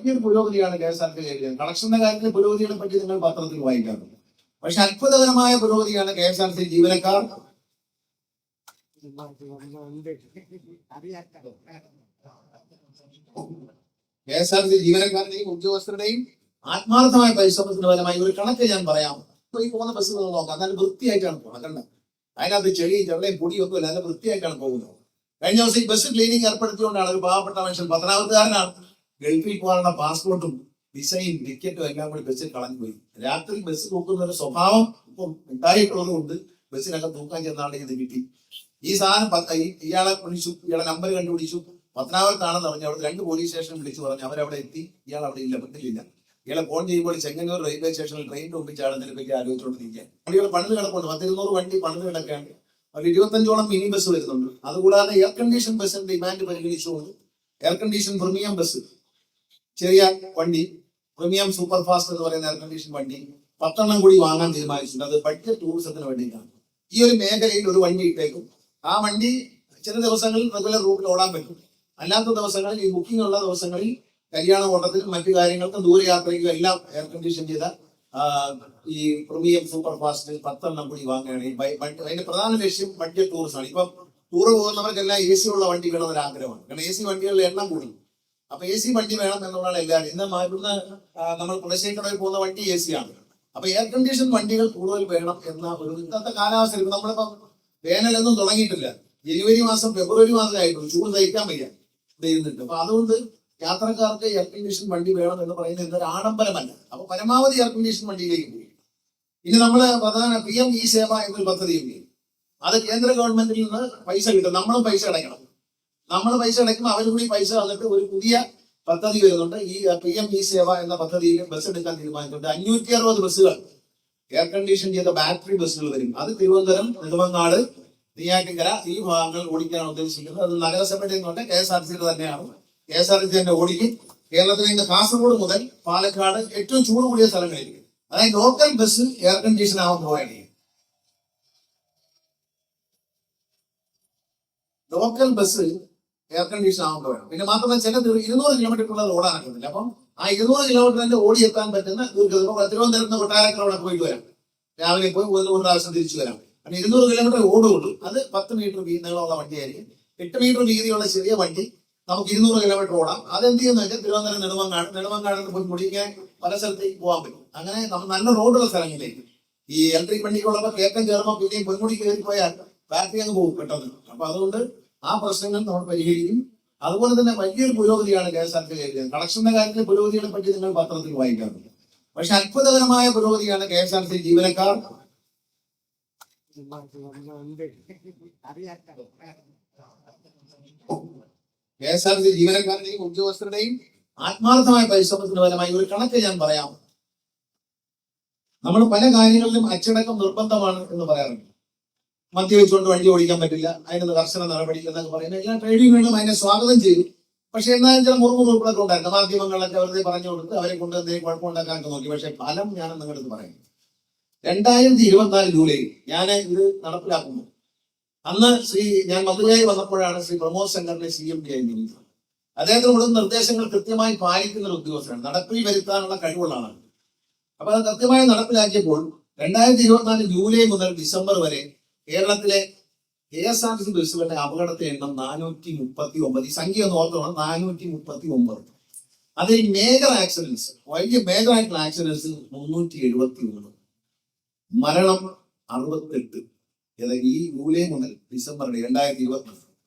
വലിയൊരു പുരോഗതിയാണ് KSRTC കൈവരിക്കുന്നത്. കളക്ഷന്റെ കാര്യത്തിൽ പുരോഗതിയെ പറ്റി നിങ്ങൾ പത്രത്തിൽ വായിക്കാറുണ്ട്. പക്ഷെ അത്ഭുതകരമായ പുരോഗതിയാണ് KSRTC ജീവനക്കാർ ജീവനക്കാരുടെയും ഉദ്യോഗസ്ഥരുടെയും ആത്മാർത്ഥമായ പരിശ്രമത്തിന്റെ ഫലമായി ഒരു കണക്ക് ഞാൻ പറയാം. ഈ പോകുന്ന ബസ് നിങ്ങൾ നോക്കാം, നല്ല വൃത്തിയായിട്ടാണ് പോകുന്നത്. കണ്ട അതിനകത്ത് ചെളിയും ചെള്ളയും പൊടിയും ഒന്നും ഇല്ല, നല്ല വൃത്തിയായിട്ടാണ് പോകുന്നത്. കഴിഞ്ഞ ദിവസം ഈ ബസ് ക്ലീനിങ് ഏർപ്പെടുത്തിക്കൊണ്ടാണ് ഒരു പാവപ്പെട്ട മനുഷ്യൻ, 19-കാരനാണ്, ഗൾഫിൽ പോകാനുള്ള പാസ്പോർട്ടും വിസയും ടിക്കറ്റും എല്ലാം കൂടി ബസ്സിൽ കളഞ്ഞു പോയി. രാത്രി ബസ് തൂക്കുന്ന ഒരു സ്വഭാവം ഇപ്പം ഉണ്ടായിട്ടുള്ളത് കൊണ്ട് ബസ്സിനൊക്കെ തൂക്കാൻ ചെന്നാളുടെ ഇത് കിട്ടി. ഈ സാധനം ഇയാളെ വിളിച്ചു, ഇയാളെ നമ്പർ കണ്ടുപിടിച്ചു. 19-ാണെന്ന് പറഞ്ഞ് അവിടെ 2 പോലീസ് സ്റ്റേഷനിൽ വിളിച്ചു പറഞ്ഞു. അവരവിടെ എത്തി, ഇയാൾ അവിടെ ഇല്ല, വീട്ടിലില്ല. ഇയാളെ ഫോൺ ചെയ്യുമ്പോൾ ചെങ്ങന്നൂർ റെയിൽവേ സ്റ്റേഷനിൽ ട്രെയിൻ ഒപ്പിച്ചാണെന്നതിനെ പറ്റി ആലോചിച്ചുകൊണ്ടിരിക്കുക. വണ്ടികൾ പണിത് കിടപ്പുണ്ട്, 100-200 വണ്ടി പണിത് കിടക്കുകയാണ്. ഒരു 25ഓളം മിനി ബസ് വരുന്നുണ്ട്. അതുകൂടാതെ എയർ കണ്ടീഷൻ ബസ്സിന്റെ ഡിമാൻഡ് പരിഗണിച്ചുകൊണ്ട് എയർ കണ്ടീഷൻ പ്രീമിയം ബസ്, ചെറിയ വണ്ടി, പ്രീമിയം സൂപ്പർ ഫാസ്റ്റ് എന്ന് പറയുന്ന എയർ കണ്ടീഷൻ വണ്ടി 10 കൂടി വാങ്ങാൻ തീരുമാനിച്ചിട്ടുണ്ട്. അത് ബഡ്ജറ്റ് ടൂറിസത്തിന് വേണ്ടിയിട്ടാണ്. ഈ ഒരു മേഖലയിൽ ഒരു വണ്ടി ഇട്ടേക്കും. ആ വണ്ടി ചില ദിവസങ്ങളിൽ റെഗുലർ റൂട്ടിൽ ഓടാൻ പറ്റും. അല്ലാത്ത ദിവസങ്ങളിൽ, ഈ ബുക്കിംഗ് ഉള്ള ദിവസങ്ങളിൽ, കല്യാണ ഓട്ടത്തിനും മറ്റു കാര്യങ്ങൾക്കും ദൂരയാത്രയ്ക്കും എല്ലാം എയർ കണ്ടീഷൻ ചെയ്ത ഈ പ്രീമിയം സൂപ്പർ ഫാസ്റ്റ് 10 കൂടി വാങ്ങുകയാണ്. അതിന്റെ പ്രധാന ലക്ഷ്യം ബഡ്ജറ്റ് ടൂറിസമാണ്. ഇപ്പം ടൂർ പോകുന്നവർക്കെല്ലാം AC ഉള്ള വണ്ടി വേണമെന്നൊരു ആഗ്രഹമാണ്. കാരണം AC വണ്ടികളുടെ എണ്ണം കൂടി. അപ്പൊ AC വണ്ടി വേണം എന്നുള്ളതാണ് എല്ലാവരും. ഇന്ന് ഇവിടുന്ന് നമ്മൾ പുളശ്ശേരിക്കടയിൽ പോകുന്ന വണ്ടി AC ആണ്. അപ്പൊ എയർ കണ്ടീഷൻ വണ്ടികൾ കൂടുതൽ വേണം എന്ന ഒരു ഇന്നത്തെ കാലാവസ്ഥയിൽ നമ്മളിപ്പം വേനലൊന്നും തുടങ്ങിയിട്ടില്ല. ജനുവരി മാസം, ഫെബ്രുവരി മാസമായിട്ടുള്ളൂ. ചൂട് സഹിക്കാൻ വയ്യ ഇരുന്നിട്ട്. അപ്പൊ അതുകൊണ്ട് യാത്രക്കാർക്ക് എയർ കണ്ടീഷൻ വണ്ടി വേണം എന്ന് പറയുന്നത് എന്തൊരു ആഡംബരമല്ല. അപ്പൊ പരമാവധി എയർ കണ്ടീഷൻ വണ്ടിയിലേക്ക് പോയി. ഇനി നമ്മള് പ്രധാന PM E-സേവ എന്നൊരു പദ്ധതിയുണ്ട്. അത് കേന്ദ്ര ഗവൺമെന്റിൽ നിന്ന് പൈസ കിട്ടും. നമ്മളും പൈസ അടയ്ക്കണം. നമ്മൾ പൈസ അടയ്ക്കുമ്പോൾ അവരും കൂടി പൈസ വന്നിട്ട് ഒരു പുതിയ പദ്ധതി വരുന്നുണ്ട്. ഈ PM E-സേവ എന്ന പദ്ധതിയിൽ ബസ് എടുക്കാൻ തീരുമാനിച്ചിട്ടുണ്ട്. 560 ബസ്സുകൾ എയർ കണ്ടീഷൻ ചെയ്ത ബാറ്ററി ബസ്സുകൾ വരും. അത് തിരുവനന്തപുരം, നെടുമങ്ങാട്, നെയ്യാറ്റിൻകര ഈ ഭാഗങ്ങൾ ഓടിക്കാനാണ് ഉദ്ദേശിക്കുന്നത്. അത് നഗരസഭയുടെ നിന്നുണ്ട്, KSRTC തന്നെയാണ്. KSRTC തന്നെ ഓടിക്കും. കേരളത്തിലെ കാസർഗോഡ് മുതൽ പാലക്കാട് ഏറ്റവും ചൂട് കൂടിയ സ്ഥലങ്ങളിലേക്ക്, അതായത് ലോക്കൽ ബസ് എയർ കണ്ടീഷൻ ആവാൻ പോവുകയാണ്. ലോക്കൽ ബസ് എയർ കണ്ടീഷൻ ആവാൻ പോവുകയാണ്. പിന്നെ മാത്രമല്ല ചില 200 കിലോമീറ്ററുള്ളത് ഓടാനാക്കുന്നില്ല. അപ്പം ആ 200 കിലോമീറ്റർ തന്നെ ഓടിയെത്താൻ പറ്റുന്ന തിരുവനന്തപുരത്ത് കൊട്ടാരക്കര അവിടെ പോയിട്ട് വരാം. രാവിലെ പോയി 1 പ്രാവശ്യം തിരിച്ചു വരാം. കാരണം 200 കിലോമീറ്റർ ഓടുകയുള്ളൂ. അത് 10 മീറ്റർ നീളമുള്ള വണ്ടിയായിരിക്കും. 8 മീറ്റർ വീതിയുള്ള ചെറിയ വണ്ടി നമുക്ക് 200 കിലോമീറ്റർ ഓടാം. അതെന്ത് ചെയ്യുന്ന വെച്ചാൽ തിരുവനന്തപുരം, നെടുമങ്ങാട് പോയി മുടിക്കാൻ പല സ്ഥലത്തേക്ക് പോകാൻ പറ്റും. അങ്ങനെ നമ്മൾ നല്ല റോഡുള്ള സ്ഥലങ്ങളിലേക്ക് ഈ ഇലക്ട്രിക് വണ്ടിക്കുള്ളപ്പോൾ കയറ്റം കയറുമ്പോൾ പിന്നെയും പൊന്മുടി കയറി പോയാൽ ബാറ്ററി അങ്ങ് പോകും പെട്ടെന്ന്. അപ്പൊ അതുകൊണ്ട് ആ പ്രശ്നങ്ങൾ നമ്മൾ പരിഹരിക്കും. അതുപോലെ തന്നെ വലിയൊരു പുരോഗതിയാണ് KSRTC കൈവരിക്കുന്നത്. കളക്ഷന്റെ കാര്യത്തിൽ പുരോഗതിയെ പറ്റി നിങ്ങൾ പത്രത്തിൽ വായിക്കാറുണ്ട്. പക്ഷെ അത്ഭുതകരമായ പുരോഗതിയാണ് KSRTC ജീവനക്കാർ KSRTC ജീവനക്കാരുടെയും ഉദ്യോഗസ്ഥരുടെയും ആത്മാർത്ഥമായ പരിശ്രമത്തിന്റെ ഫലമായി ഒരു കണക്ക് ഞാൻ പറയാം. നമ്മൾ പല കാര്യങ്ങളിലും അച്ചടക്കം നിർബന്ധമാണ് എന്ന് പറയാറുണ്ട്. മദ്യവെച്ചുകൊണ്ട് വണ്ടി ഓടിക്കാൻ പറ്റില്ല, അതിന് കർശന നടപടി എന്നൊക്കെ പറയുന്നത് എല്ലാ ട്രേഡ് യൂണിയനും അതിനെ സ്വാഗതം ചെയ്തു. പക്ഷെ എന്നാലും ചില മുറുമുറുപ്പൊക്കെ ഉണ്ടായിരുന്നു. മാധ്യമങ്ങളിലൊക്കെ വെറുതെ പറഞ്ഞു കൊടുത്ത് അവരെ കൊണ്ട് എന്തെങ്കിലും കുഴപ്പമുണ്ടാക്കാനൊക്കെ നോക്കി. പക്ഷെ ഫലം ഞാൻ നിങ്ങളടുത്ത് പറയുന്നു. 2024 ജൂലൈ ഞാൻ ഇത് നടപ്പിലാക്കുന്നു. അന്ന് ഞാൻ മന്ത്രിയായി വന്നപ്പോഴാണ് ശ്രീ പ്രമോദ് ശങ്കറിനെ CMD ആയി നിയമിച്ചത്. അദ്ദേഹത്തിന് കൊടുത്ത നിർദ്ദേശങ്ങൾ കൃത്യമായി പാലിക്കുന്ന ഒരു ഉദ്യോഗസ്ഥനാണ്, നടപ്പിൽ വരുത്താനുള്ള കഴിവുള്ള ആളാണ്. അപ്പൊ അത് കൃത്യമായി നടപ്പിലാക്കിയപ്പോൾ 2024 ജൂലൈ മുതൽ ഡിസംബർ വരെ കേരളത്തിലെ KSRTC ബസ്സുകളുടെ അപകടത്തെ എണ്ണം 439. ഈ സംഖ്യ ഒന്ന് ഓർത്തോണം, 439. അതിൽ മേജർ ആക്സിഡൻസ്, വലിയ മേജർ ആയിട്ടുള്ള ആക്സിഡൻസ് 371, മരണം 68. ഈ ജൂലൈ മുതൽ ഡിസംബർ 2024.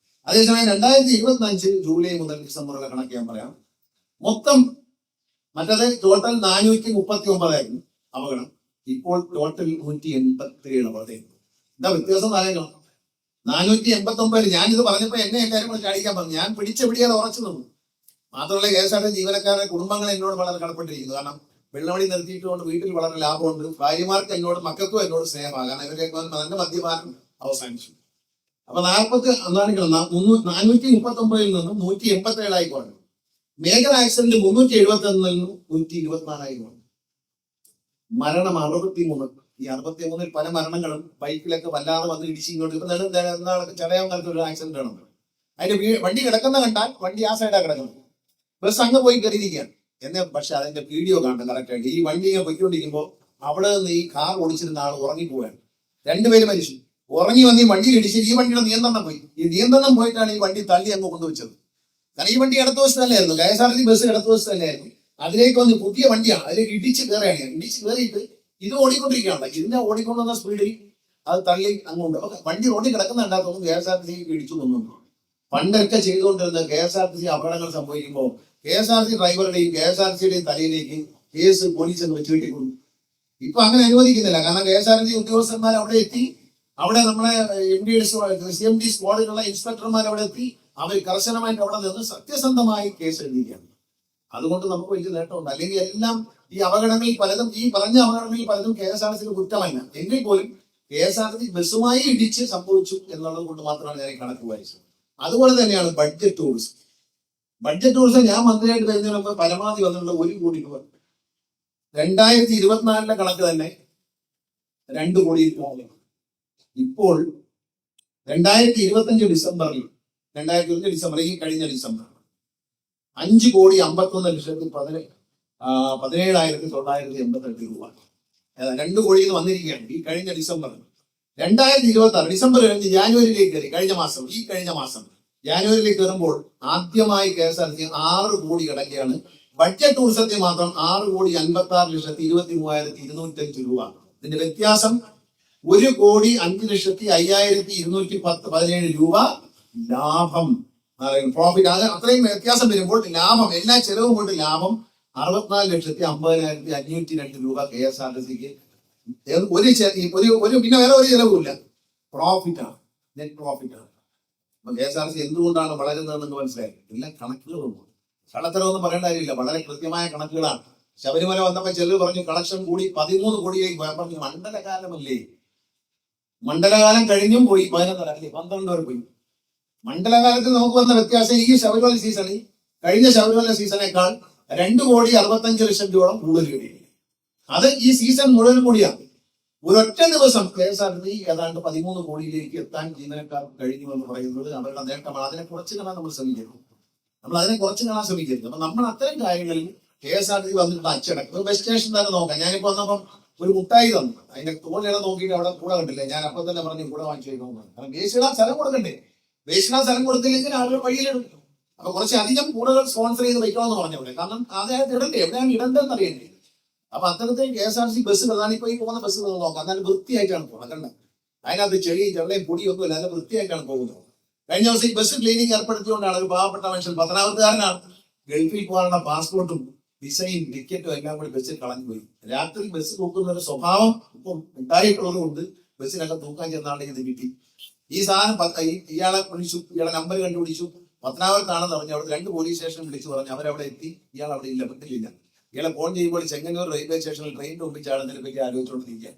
അതേസമയം 2025 ജൂലൈ മുതൽ ഡിസംബർ വരെ കണക്ക് ഞാൻ പറയാം. മൊത്തം മറ്റത് ടോട്ടൽ 439 ആയിരുന്നു അപകടം. ഇപ്പോൾ ടോട്ടൽ 187 അപകടം. എന്താ വ്യത്യാസം അറിയണം? 489. ഞാനിത് പറഞ്ഞപ്പോ എന്നെ എല്ലാവരും കൂടെ ചാടിക്കാൻ പറഞ്ഞു. ഞാൻ പിടിച്ചെപിടിയാതെ ഉറച്ചു നിന്നു. മാത്രമല്ല KSRTC ജീവനക്കാരുടെ കുടുംബങ്ങൾ എന്നോട് വളരെ കടപ്പെട്ടിരിക്കുന്നു. കാരണം വെള്ളമണി നിർത്തിയിട്ടുകൊണ്ട് വീട്ടിൽ വളരെ ലാഭമുണ്ട്. ഭാര്യമാർക്ക് എന്നോട്, മക്കൾക്കും എന്നോട് സ്നേഹമാണ്. കാരണം ഇവരൊക്കെ നല്ല മദ്യപാനം അവസാനിച്ചു. അപ്പൊ 439 നിന്നും 187 ആയിക്കോട്ടെ. മേജർ ആക്സിഡന്റ് 371 നിന്നും 124 ആയിക്കോട്ടെ. മരണം 63. ഈ 63 പല മരണങ്ങളും ബൈക്കിലൊക്കെ വല്ലാതെ വന്ന് ഇടിച്ച് ഇങ്ങോട്ട് ചടയാൻ കാലത്ത് ഒരു ആക്സിഡന്റ് ആണ്. അതിന്റെ വണ്ടി കിടക്കുന്ന കണ്ടാൽ വണ്ടി ആ സൈഡാ കിടക്കുന്നത്. ബസ് അങ്ങ് പോയി കയറിയിരിക്കുകയാണ്. പക്ഷെ അതിന്റെ വീഡിയോ കാണണം കറക്റ്റായിട്ട്. ഈ വണ്ടി ഇങ്ങനെ പൊയ്ക്കൊണ്ടിരിക്കുമ്പോൾ അവിടെ നിന്ന് ഈ കാർ ഓടിച്ചിരുന്ന ആൾ ഉറങ്ങിപ്പോവാണ്. രണ്ടുപേര് മരിച്ചു. ഉറങ്ങി വന്ന് ഈ വണ്ടിയിൽ ഇടിച്ച് ഈ വണ്ടിയുടെ നിയന്ത്രണം പോയി. ഈ നിയന്ത്രണം പോയിട്ടാണ് ഈ വണ്ടി തള്ളി അങ്ങ് കൊണ്ടുവച്ചത്. കാരണം ഈ വണ്ടി ഇടത്തുവശത്ത് തന്നെയായിരുന്നു, KSRTC ബസ് ഇടത്തുവശത്ത് തന്നെയായിരുന്നു. അതിലേക്ക് വന്ന് പുതിയ വണ്ടിയാണ്, അതിലേക്ക് ഇടിച്ച് കയറുകയാണ്. ഇടിച്ച് കയറിയിട്ട് ഇത് ഓടിക്കൊണ്ടിരിക്കുകയാണ്. ഇതിന്റെ ഓടിക്കൊണ്ടുവന്ന സ്പീഡിൽ അത് തള്ളി അങ്ങോട്ട് വണ്ടി റോഡിൽ കിടക്കുന്നുണ്ടാകുന്നു. KSRTC ഇടിച്ചു തോന്നുന്നു. പണ്ടൊക്കെ ചെയ്തുകൊണ്ടിരുന്ന KSRTC അപകടങ്ങൾ സംഭവിക്കുമ്പോൾ KSRTC ഡ്രൈവറുടെയും KSRTCയുടെയും തലയിലേക്ക് കേസ് പോലീസ് എന്ന് വെച്ച് കിട്ടിക്കൊണ്ടു. ഇപ്പൊ അങ്ങനെ അനുവദിക്കുന്നില്ല. കാരണം KSRTC ഉദ്യോഗസ്ഥന്മാർ അവിടെ എത്തി, അവിടെ നമ്മളെ CMD സ്ക്വാഡിലുള്ള ഇൻസ്പെക്ടർമാർ അവിടെ എത്തി, അവർ കർശനമായിട്ട് അവിടെ നിന്ന് സത്യസന്ധമായി കേസ് എഴുതിയിരിക്കുകയാണ്. അതുകൊണ്ട് നമുക്ക് വലിയ നേട്ടമുണ്ട്. അല്ലെങ്കിൽ എല്ലാം ഈ അപകടങ്ങളിൽ പലതും, ഈ പറഞ്ഞ അപകടങ്ങളിൽ പലതും KSRTC കുറ്റമല്ല. എങ്കിൽ പോലും KSRTC ബസ്സുമായി ഇടിച്ച് സംഭവിച്ചു എന്നുള്ളത് കൊണ്ട് മാത്രമാണ് ഞാൻ കണക്ക് വായിച്ചത്. അതുപോലെ തന്നെയാണ് ബഡ്ജറ്റ് ടൂറിസം. ബഡ്ജറ്റ് ടൂറിസം ഞാൻ മന്ത്രിയായിട്ട് വരുന്നതിന് മുമ്പ് പരമാവധി വന്നിട്ടുള്ള 1 കോടി രൂപ. 2024 കണക്ക് തന്നെ 2 കോടി രൂപ. ഇപ്പോൾ 2025 ഡിസംബറിൽ ഈ കഴിഞ്ഞ ഡിസംബർ 5,51,17,988 രൂപ 2 കോടിയിൽ നിന്ന് വന്നിരിക്കുകയാണ് ഈ കഴിഞ്ഞ ഡിസംബറിൽ. 2026 ഡിസംബർ കഴിഞ്ഞ് ജാനുവരിയിലേക്ക് കയറി. ഈ കഴിഞ്ഞ മാസം ജാനുവരിയിലേക്ക് കയറുമ്പോൾ ആദ്യമായി KSRTC 6 കോടി കടക്കുകയാണ്. ബഡ്ജറ്റ് ടൂറിസത്തിൽ മാത്രം 6,56,23,205 രൂപ. ഇതിന്റെ വ്യത്യാസം 1,05,5217 രൂപ ലാഭം, പ്രോഫിറ്റ്. അത് അത്രയും വ്യത്യാസം വരുമ്പോൾ ലാഭം, എല്ലാ ചെലവും കൊണ്ട് ലാഭം 64,50,502 രൂപ KSRTCക്ക്. പിന്നെ വേറെ ഒരു ചെലവുമില്ല, പ്രോഫിറ്റാണ്, നെറ്റ് പ്രോഫിറ്റാണ്. അപ്പൊ KSRTC എന്തുകൊണ്ടാണ് വളരുന്നതെന്ന് മനസ്സിലായി. എല്ലാം കണക്കുകളുണ്ട്. കള്ളത്തരമൊന്നും പറയേണ്ട കാര്യമില്ല, വളരെ കൃത്യമായ കണക്കുകളാണ്. ശബരിമല വന്നപ്പോൾ ചെലവ് പറഞ്ഞു കളക്ഷൻ കൂടി 13 കോടിയായി പറഞ്ഞു. മണ്ഡലകാലമല്ലേ, മണ്ഡലകാലം കഴിഞ്ഞും പോയി 11 അല്ലേ 12 വരെ പോയി. മണ്ഡലകാലത്തിൽ നമുക്ക് വന്ന വ്യത്യാസം ഈ ശബരിമല സീസണിൽ കഴിഞ്ഞ ശബരിമല സീസണേക്കാൾ 2,65,00,000 രൂപ കൂടുതൽ കിട്ടി. അത് ഈ സീസൺ മുഴുവൻ കൂടിയാണ്. ഒരൊറ്റ ദിവസം KSRTC ഏതാണ്ട് 13 കോടിയിലേക്ക് എത്താൻ ജീവനക്കാർക്ക് കഴിഞ്ഞു എന്ന് പറയുന്നത് അവരുടെ നേട്ടമാണ്. അതിനെ കുറച്ച് കാണാൻ നമ്മൾ ശ്രമിക്കരുത്. അപ്പൊ നമ്മൾ അത്തരം കാര്യങ്ങളിൽ KSRTC വന്നിട്ട് അച്ചടക്കം. ബസ് സ്റ്റേഷൻ തന്നെ നോക്കാം. ഞാനിപ്പോ വന്നപ്പം ഒരു മുട്ടായി തന്നു, അതിന്റെ തോന്നിട നോക്കിയിട്ട് അവിടെ കൂടെ കണ്ടില്ലേ, ഞാൻ അപ്പം തന്നെ പറഞ്ഞു കൂടെ വാങ്ങിച്ചു വയ്ക്കണം. കാരണം വേസ്റ്റിടാൻ സ്ഥലം കൊടുക്കണ്ടേ, വേസ്റ്റിടാൻ സ്ഥലം കൊടുത്തില്ലെങ്കിൽ ആളുകൾ വഴിയിലെടുക്കും. അപ്പൊ കുറച്ച് അധികം കൂടുതൽ സ്പോൺസർ ചെയ്ത് വയ്ക്കണമെന്ന് പറഞ്ഞവിടെ. കാരണം അതായത് ഇടണ്ടേ, എവിടെയാണ് ഇടണ്ടെന്ന് അറിയണ്ടേ. അപ്പൊ അത്തരത്തിൽ KSRTC ബസ്സുകൾ, അതാണ് ഇപ്പൊ ഈ പോകുന്ന ബസ്സുകൾ നോക്കാം, നല്ല വൃത്തിയായിട്ടാണ് പോകുന്നത്. കണ്ട അതിനകത്ത് ചെളിയും ചെള്ളയും പൊടിയൊന്നും ഇല്ല, നല്ല വൃത്തിയായിട്ടാണ് പോകുന്നത്. കഴിഞ്ഞ ദിവസം ഈ ബസ് ക്ലീനിങ് ഏർപ്പെടുത്തിയോണ്ടാണ് ഒരു പാവപ്പെട്ട മനുഷ്യൻ, പത്തനാപുരത്തുകാരനാണ്, ഗൾഫിൽ പോകാനുള്ള പാസ്പോർട്ടും വിസയും ടിക്കറ്റും എല്ലാം കൂടി ബസ്സിൽ കളഞ്ഞു പോയി. രാത്രി ബസ് തൂക്കുന്ന ഒരു സ്വഭാവം ഇപ്പം ഉണ്ടായിട്ടുള്ളത് കൊണ്ട് ബസ്സിനൊക്കെ തൂക്കാൻ ചെന്നാണ് ഇത് കിട്ടി. ഈ സാധനം ഇയാളെ വിളിച്ചു, ഇയാളെ നമ്പർ കണ്ടുപിടിച്ചു, പത്തനാപുരത്താണെന്ന് പറഞ്ഞു. അവിടെ 2 പോലീസ് സ്റ്റേഷൻ വിളിച്ചു പറഞ്ഞു, അവരവിടെ എത്തി. ഇയാൾ അവിടെ ഇല്ല, വീട്ടിലില്ല. ഇയാളെ ഫോൺ ചെയ്യുമ്പോൾ ചെങ്ങന്നൂർ റെയിൽവേ സ്റ്റേഷനിൽ ട്രെയിനിന്റെ മുമ്പിൽ ചാടുന്നതിനെ ആലോചിച്ചുകൊണ്ടിരിക്കുക.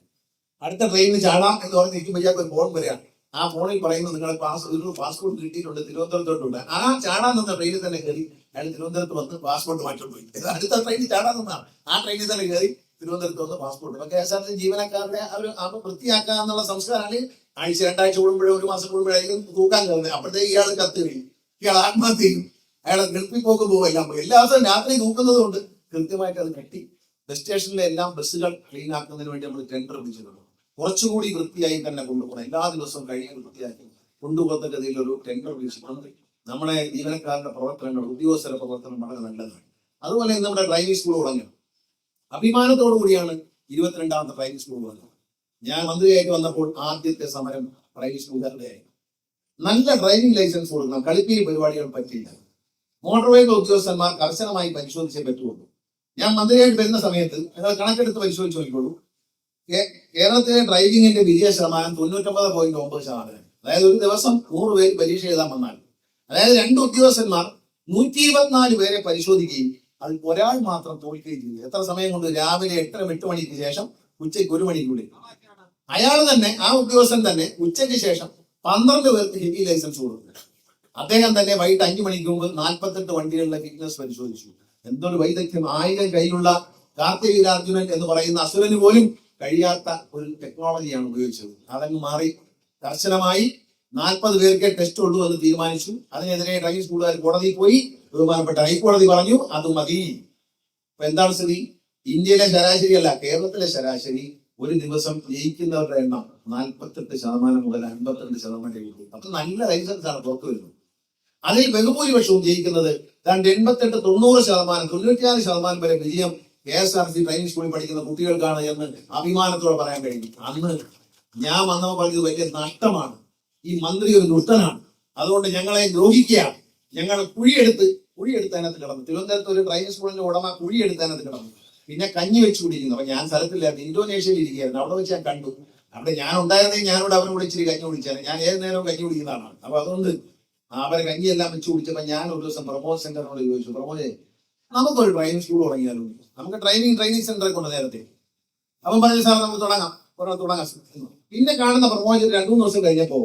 അടുത്ത ട്രെയിനിന് ചാടാം എന്ന് പറഞ്ഞ് നിൽക്കുമ്പോൾ ഇയാൾക്ക് ഒരു ഫോൺ വരിക. ആ ഫോണിൽ പറയുന്നത് നിങ്ങളെ പാസ്പോർട്ട് കിട്ടിയിട്ടുണ്ട്, തിരുവനന്തപുരത്തോട്ടുണ്ട്. ആ ചാടാൻ നിന്ന ട്രെയിനിൽ തന്നെ കയറി അയാൾ തിരുവനന്തപുരത്ത് വന്ന് പാസ്പോർട്ട് മാറ്റിക്കൊണ്ടുപോയി. അടുത്ത ട്രെയിനിൽ ചാടാൻ നിന്നാണ്, ആ ട്രെയിനിൽ തന്നെ കയറി തിരുവനന്തപുരത്ത് വന്ന് പാസ്പോർട്ട്. അപ്പൊ KSRTC ജീവനക്കാരുടെ അവർ വൃത്തിയാക്കുക എന്നുള്ള സംസ്കാരമാണ്. ആഴ്ച 2 ആഴ്ച കൂടുമ്പോഴോ 1 മാസം കൂടുമ്പോഴായിരിക്കും തൂക്കാൻ കയറുന്നത്. അപ്പോഴത്തേക്ക് ഇയാൾ കത്ത് കഴിയും, ഇയാൾ ആത്മഹത്യ ചെയ്യും, അയാളെ ഗൾഫിൽ പോക്ക് പോകെല്ലാം പോയി. എല്ലാ ദിവസവും രാത്രി തൂക്കുന്നത് കൊണ്ട് കൃത്യമായിട്ട് അത് കെട്ടി. ബസ് സ്റ്റേഷനിലെ എല്ലാം ബസ്സുകൾ ക്ലീൻ ആക്കുന്നതിന് വേണ്ടി നമ്മൾ ടെൻഡർ വിളിച്ചിട്ടുണ്ട്. കുറച്ചുകൂടി വൃത്തിയായി തന്നെ കൊണ്ടുപോകണം, എല്ലാ ദിവസവും കഴിഞ്ഞ് വൃത്തിയാക്കി കൊണ്ടുപോകുന്ന ഗതിയിൽ ഒരു ടെൻഡർ വിളിച്ചിട്ടുണ്ട്. നമ്മുടെ ജീവനക്കാരുടെ പ്രവർത്തനങ്ങൾ, ഉദ്യോഗസ്ഥരുടെ പ്രവർത്തനം വളരെ നല്ലതാണ്. അതുപോലെ ഇന്ന് നമ്മുടെ ഡ്രൈവിംഗ് സ്കൂൾ തുടങ്ങി. അഭിമാനത്തോടു കൂടിയാണ് 22ാമത്തെ ഡ്രൈവിംഗ് സ്കൂൾ തുടങ്ങുന്നത്. ഞാൻ മന്ത്രിയായിട്ട് വന്നപ്പോൾ ആദ്യത്തെ സമരം ഡ്രൈവിംഗ് സ്കൂളുകാരുടെ ആയി. നല്ല ഡ്രൈവിംഗ് ലൈസൻസ് കൊടുക്കണം, കളിപ്പിരി പരിപാടികൾ പറ്റില്ല. മോട്ടോർ വെഹിക്കിൾ ഉദ്യോഗസ്ഥന്മാർ കർശനമായി പരിശോധിച്ചേ പറ്റുള്ളൂ. ഞാൻ മന്ത്രിയായിട്ട് വരുന്ന സമയത്ത് നിങ്ങൾ കണക്കെടുത്ത് പരിശോധിച്ച് നോക്കിക്കോളൂ. കേരളത്തിലെ ഡ്രൈവിംഗിന്റെ വിജയ ശതമാനം 99.9%. അതായത് ഒരു ദിവസം 100 പേര് പരീക്ഷ എഴുതാൻ വന്നാൽ, അതായത് 2 ഉദ്യോഗസ്ഥന്മാർ 124 പേരെ പരിശോധിക്കുകയും അതിൽ ഒരാൾ മാത്രം തോൽക്കുകയും ചെയ്തു. എത്ര സമയം കൊണ്ട്? രാവിലെ 8 മണിക്ക് ശേഷം ഉച്ചയ്ക്ക് 1 മണിക്കുള്ളിൽ. അയാൾ തന്നെ, ആ ഉദ്യോഗസ്ഥൻ തന്നെ ഉച്ചയ്ക്ക് ശേഷം 12 പേർക്ക് ഹെവി ലൈസൻസ് കൊടുത്തു. അദ്ദേഹം തന്നെ വൈകിട്ട് 5 മണിക്ക് മുമ്പ് 48 വണ്ടികളുടെ ഫിറ്റ്നസ് പരിശോധിച്ചു. എന്തൊരു വൈദഗ്ധ്യം! 1000 കയ്യിലുള്ള കാർത്തികീരാർജുനൻ എന്ന് പറയുന്ന അസുരന് പോലും കഴിയാത്ത ഒരു ടെക്നോളജിയാണ് ഉപയോഗിച്ചത്. അതങ്ങ് മാറി കർശനമായി 40 പേർക്ക് ടെസ്റ്റ് ഉള്ളൂ എന്ന് തീരുമാനിച്ചു. അതിനെതിരെ ഡ്രൈവിംഗ് സ്കൂളുകാർ കോടതിയിൽ പോയി. ബഹുമാനപ്പെട്ട ഹൈക്കോടതി പറഞ്ഞു അത് മതി, അപ്പൊ എന്താണ് സ്ഥിതി? ഇന്ത്യയിലെ ശരാശരി അല്ല, കേരളത്തിലെ ശരാശരി ഒരു ദിവസം ജയിക്കുന്നവരുടെ എണ്ണം 48% മുതൽ 52% അപ്പൊ നല്ല ലൈസൻസ് ആണ് പുറത്തു വരുന്നത്. അതിൽ ബഹുഭൂരിപക്ഷവും ജയിക്കുന്നത് 88, 90%, 96% വരെ വിജയം KSRTC ട്രെയിനിങ് സ്കൂളിൽ പഠിക്കുന്ന കുട്ടികൾക്കാണ് എന്ന് അഭിമാനത്തോടെ പറയാൻ കഴിയും. അന്ന് ഞാൻ വന്നപ്പോൾ പറഞ്ഞത് വലിയ നഷ്ടമാണ്, ഈ മന്ത്രി ഒരു ദുഷ്ടനാണ്, അതുകൊണ്ട് ഞങ്ങളെ ദ്രോഹിക്കുകയാണ്, ഞങ്ങൾ കുഴിയെടുത്ത് അതിനകത്ത് കിടന്നു. തിരുവനന്തപുരത്ത് ഒരു ട്രെയിനിങ് സ്കൂളിന്റെ ഉടമ കുഴിയെടുത്ത് അതിനകത്ത് കിടന്നു. പിന്നെ കഞ്ഞി വെച്ച് കുടിക്കുന്നു. അപ്പൊ ഞാൻ സ്ഥലത്തില്ലായിരുന്നു, ഇന്തോനേഷ്യയിൽ ഇരിക്കുകയായിരുന്നു. അവിടെ വെച്ച് ഞാൻ കണ്ടു. അവിടെ ഞാൻ ഉണ്ടായിരുന്നെങ്കിൽ ഞാനോട് അവരോട് ഇച്ചിരി കഞ്ഞി കുടിച്ചാൽ, ഞാൻ ഏത് നേരവും കഞ്ഞി കുടിക്കുന്നതാണ്. അപ്പൊ അതുകൊണ്ട് അവരെ കഞ്ഞിയെല്ലാം വെച്ച് കുടിച്ചപ്പോ ഞാൻ ഒരു ദിവസം പ്രമോദ് സെന്ററിനോട് ചോദിച്ചു, പ്രമോദേ നമുക്കൊരു ട്രെയിനിങ് സ്കൂൾ തുടങ്ങിയാലോ, നമുക്ക് ട്രെയിനിങ് സെന്ററൊക്കെ ഉണ്ട് നേരത്തെ. അവൻ പറഞ്ഞു സാർ നമുക്ക് തുടങ്ങാം. പിന്നെ കാണുന്ന പ്രമോദ് 2-3 ദിവസം കഴിഞ്ഞപ്പോ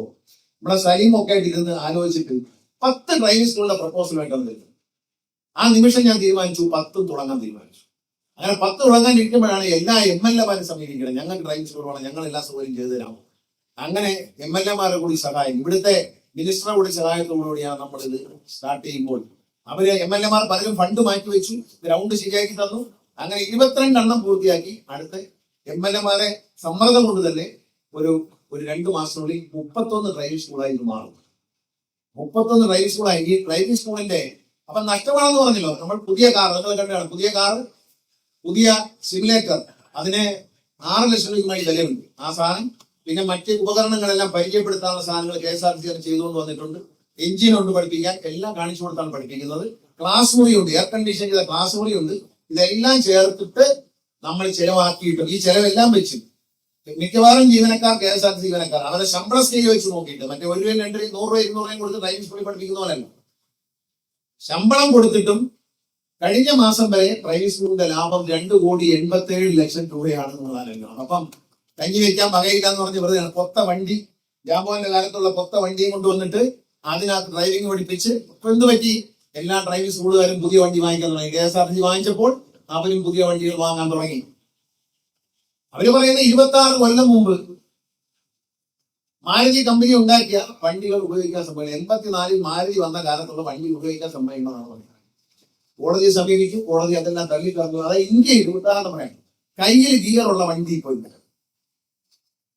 നമ്മുടെ സലീം ഒക്കെ ആയിട്ട് ഇരുന്ന് ആലോചിച്ചിട്ട് 10 ട്രെയിനിങ് സ്കൂളിന്റെ പ്രപ്പോസലുമായിട്ടാണ് വരുന്നത്. ആ നിമിഷം ഞാൻ തീരുമാനിച്ചു 10 തുടങ്ങാൻ തീരുമാനിച്ചു. അങ്ങനെ 10 തുടങ്ങാൻ ഇരിക്കുമ്പോഴാണ് എല്ലാ MLA-മാരും സമീപിക്കണം, ഞങ്ങൾക്ക് ട്രെയിനിങ് സ്കൂൾ വേണം, ഞങ്ങൾ എല്ലാ സൗകര്യം ചെയ്തു തരാം. അങ്ങനെ MLA-മാരെ കൂടി സഹായം, ഇവിടുത്തെ മിനിസ്റ്ററുടെ കൂടി സഹായത്തോടുകൂടിയാണ് നമ്മൾ ഇത് സ്റ്റാർട്ട് ചെയ്യുമ്പോൾ അവര് MLA-മാർ പലരും ഫണ്ട് മാറ്റി വെച്ചു, ഗ്രൗണ്ട് ശരിയാക്കി തന്നു. അങ്ങനെ 22 എണ്ണം പൂർത്തിയാക്കി. അടുത്ത MLA-മാരെ സമ്മർദ്ദം കൊണ്ട് തന്നെ ഒരു 2 മാസത്തിനുള്ളിൽ 31 ഡ്രൈവിംഗ് സ്കൂളായി ഇത് മാറും. 31 ഡ്രൈവിംഗ് സ്കൂളായി. ഈ ഡ്രൈവിംഗ് സ്കൂളിന്റെ അപ്പൊ നഷ്ടമാണെന്ന് പറഞ്ഞല്ലോ. നമ്മൾ പുതിയ കാർ നിങ്ങൾ കണ്ടാണ്, പുതിയ സിമുലേറ്റർ, അതിന് 6 ലക്ഷം രൂപയുമായി വിലയുണ്ട് ആ സാധനം. പിന്നെ മറ്റ് ഉപകരണങ്ങളെല്ലാം പരിചയപ്പെടുത്താനുള്ള സാധനങ്ങൾ KSRTC ചെയ്തുകൊണ്ട് വന്നിട്ടുണ്ട്. എഞ്ചിനുണ്ട് പഠിപ്പിക്കാൻ, എല്ലാം കാണിച്ചു കൊടുത്താണ് പഠിപ്പിക്കുന്നത്. ക്ലാസ് മുറിയുണ്ട്, എയർ കണ്ടീഷൻ ചെയ്ത ക്ലാസ് മുറിയുണ്ട്. ഇതെല്ലാം ചേർത്തിട്ട് നമ്മൾ ചെലവാക്കിയിട്ടും ഈ ചെലവെല്ലാം വെച്ച് മിക്കവാറും ജീവനക്കാർ KSRTC ജീവനക്കാർ അവരെ ശമ്പള സ്കെയിൽ വെച്ച് നോക്കിയിട്ട്, മറ്റേ 1 രൂപ 2 രൂപ 100 രൂപ 200 രൂപയും കൊടുത്ത് ഡ്രൈവിംഗ് സ്കൂളിൽ പഠിപ്പിക്കുന്ന പോലെയല്ല, ശമ്പളം കൊടുത്തിട്ടും കഴിഞ്ഞ മാസം വരെ ഡ്രൈവിംഗ് സ്കൂളിന്റെ ലാഭം 2,87,00,000 രൂപയാണ് നിങ്ങൾ ആലോചിക്കണം. അപ്പം കഞ്ഞി വെക്കാൻ വകയില്ല എന്ന് പറഞ്ഞ് വെറുതെ കൊത്ത വണ്ടി, ജാമ്പോന്റെ കാലത്തുള്ള കൊത്ത വണ്ടിയും കൊണ്ടുവന്നിട്ട് അതിനകത്ത് ഡ്രൈവിംഗ് പഠിപ്പിച്ച് ഇപ്പൊ എന്ത് പറ്റി? എല്ലാ ഡ്രൈവിംഗ് സ്കൂളുകാരും പുതിയ വണ്ടി വാങ്ങിക്കാൻ തുടങ്ങി. KSRTC വാങ്ങിച്ചപ്പോൾ അവരും പുതിയ വണ്ടികൾ വാങ്ങാൻ തുടങ്ങി. അവര് പറയുന്ന 26 കൊല്ലം മുമ്പ് മാരുതി കമ്പനി ഉണ്ടാക്കിയ വണ്ടികൾ ഉപയോഗിക്കാൻ സമ്മതിക്കണം. 84-ൽ മാരുതി വന്ന കാലത്തുള്ള വണ്ടി ഉപയോഗിക്കാൻ സമ്മതിക്കണമെന്നാണ് പറയുന്നത്. കോടതിയെ സമീപിക്കും, കോടതി അതെല്ലാം തള്ളിക്കളഞ്ഞു. അതായത് ഇന്ത്യയിൽ ഉദാഹരണം പറയാം, കയ്യിൽ ഗിയറുള്ള വണ്ടി ഇപ്പോൾ ഇല്ല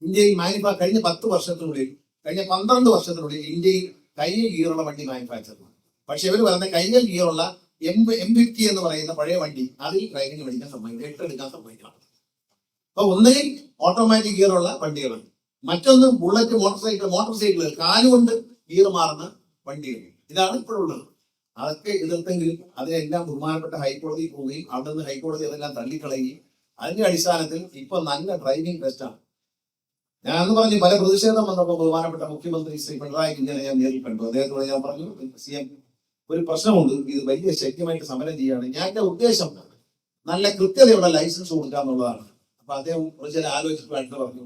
ഇന്ത്യയിൽ. കഴിഞ്ഞ 10 വർഷത്തിനുള്ളിൽ, കഴിഞ്ഞ 12 വർഷത്തിനുള്ളിൽ ഇന്ത്യയിൽ കയ്യിൽ ഗിയറുള്ള വണ്ടി മാനുഫാക്ചർ. പക്ഷെ ഇവർ പറയുന്ന കയ്യിൽ ഗിയറുള്ള M50 എന്ന് പറയുന്ന പഴയ വണ്ടി, അതിൽ ഡ്രൈവിംഗ് പഠിക്കാൻ സമ്മതിക്കണം, 8 എടുക്കാൻ സമ്മതിക്കണം. അപ്പൊ ഒന്നുകിൽ ഓട്ടോമാറ്റിക് ഗിയറുള്ള വണ്ടികൾ, മറ്റൊന്ന് ബുള്ളറ്റ് മോട്ടോർ സൈക്കിളുകൾ, കാലുകൊണ്ട് ഗിയർ മാറുന്ന വണ്ടികൾ. ഇതാണ് ഇപ്പോഴുള്ളത്. അതൊക്കെ എതിർത്തെങ്കിലും അതിനെല്ലാം ബഹുമാനപ്പെട്ട ഹൈക്കോടതി പോവുകയും അവിടെ നിന്ന് ഹൈക്കോടതി അതെല്ലാം തള്ളിക്കളയുകയും അതിന്റെ അടിസ്ഥാനത്തിൽ ഇപ്പൊ നല്ല ഡ്രൈവിംഗ് ടെസ്റ്റാണ്. ഞാൻ അന്ന് പറഞ്ഞു, പല പ്രതിഷേധം വന്നപ്പോൾ ബഹുമാനപ്പെട്ട മുഖ്യമന്ത്രി ശ്രീ പിണറായി വിജയനെ ഞാൻ നേരിൽ കണ്ടു. അദ്ദേഹത്തോട് ഞാൻ പറഞ്ഞു, CM ഒരു പ്രശ്നമുണ്ട്, ഇത് വലിയ ശക്തിയായിട്ട് സമരം ചെയ്യുകയാണ്. ഞാൻ എന്റെ ഉദ്ദേശം നല്ല കൃത്യതയുള്ള ലൈസൻസ് കൊടുക്കുക എന്നുള്ളതാണ്. അപ്പൊ അദ്ദേഹം കുറച്ച് ആലോചിച്ചിട്ട് പറഞ്ഞു,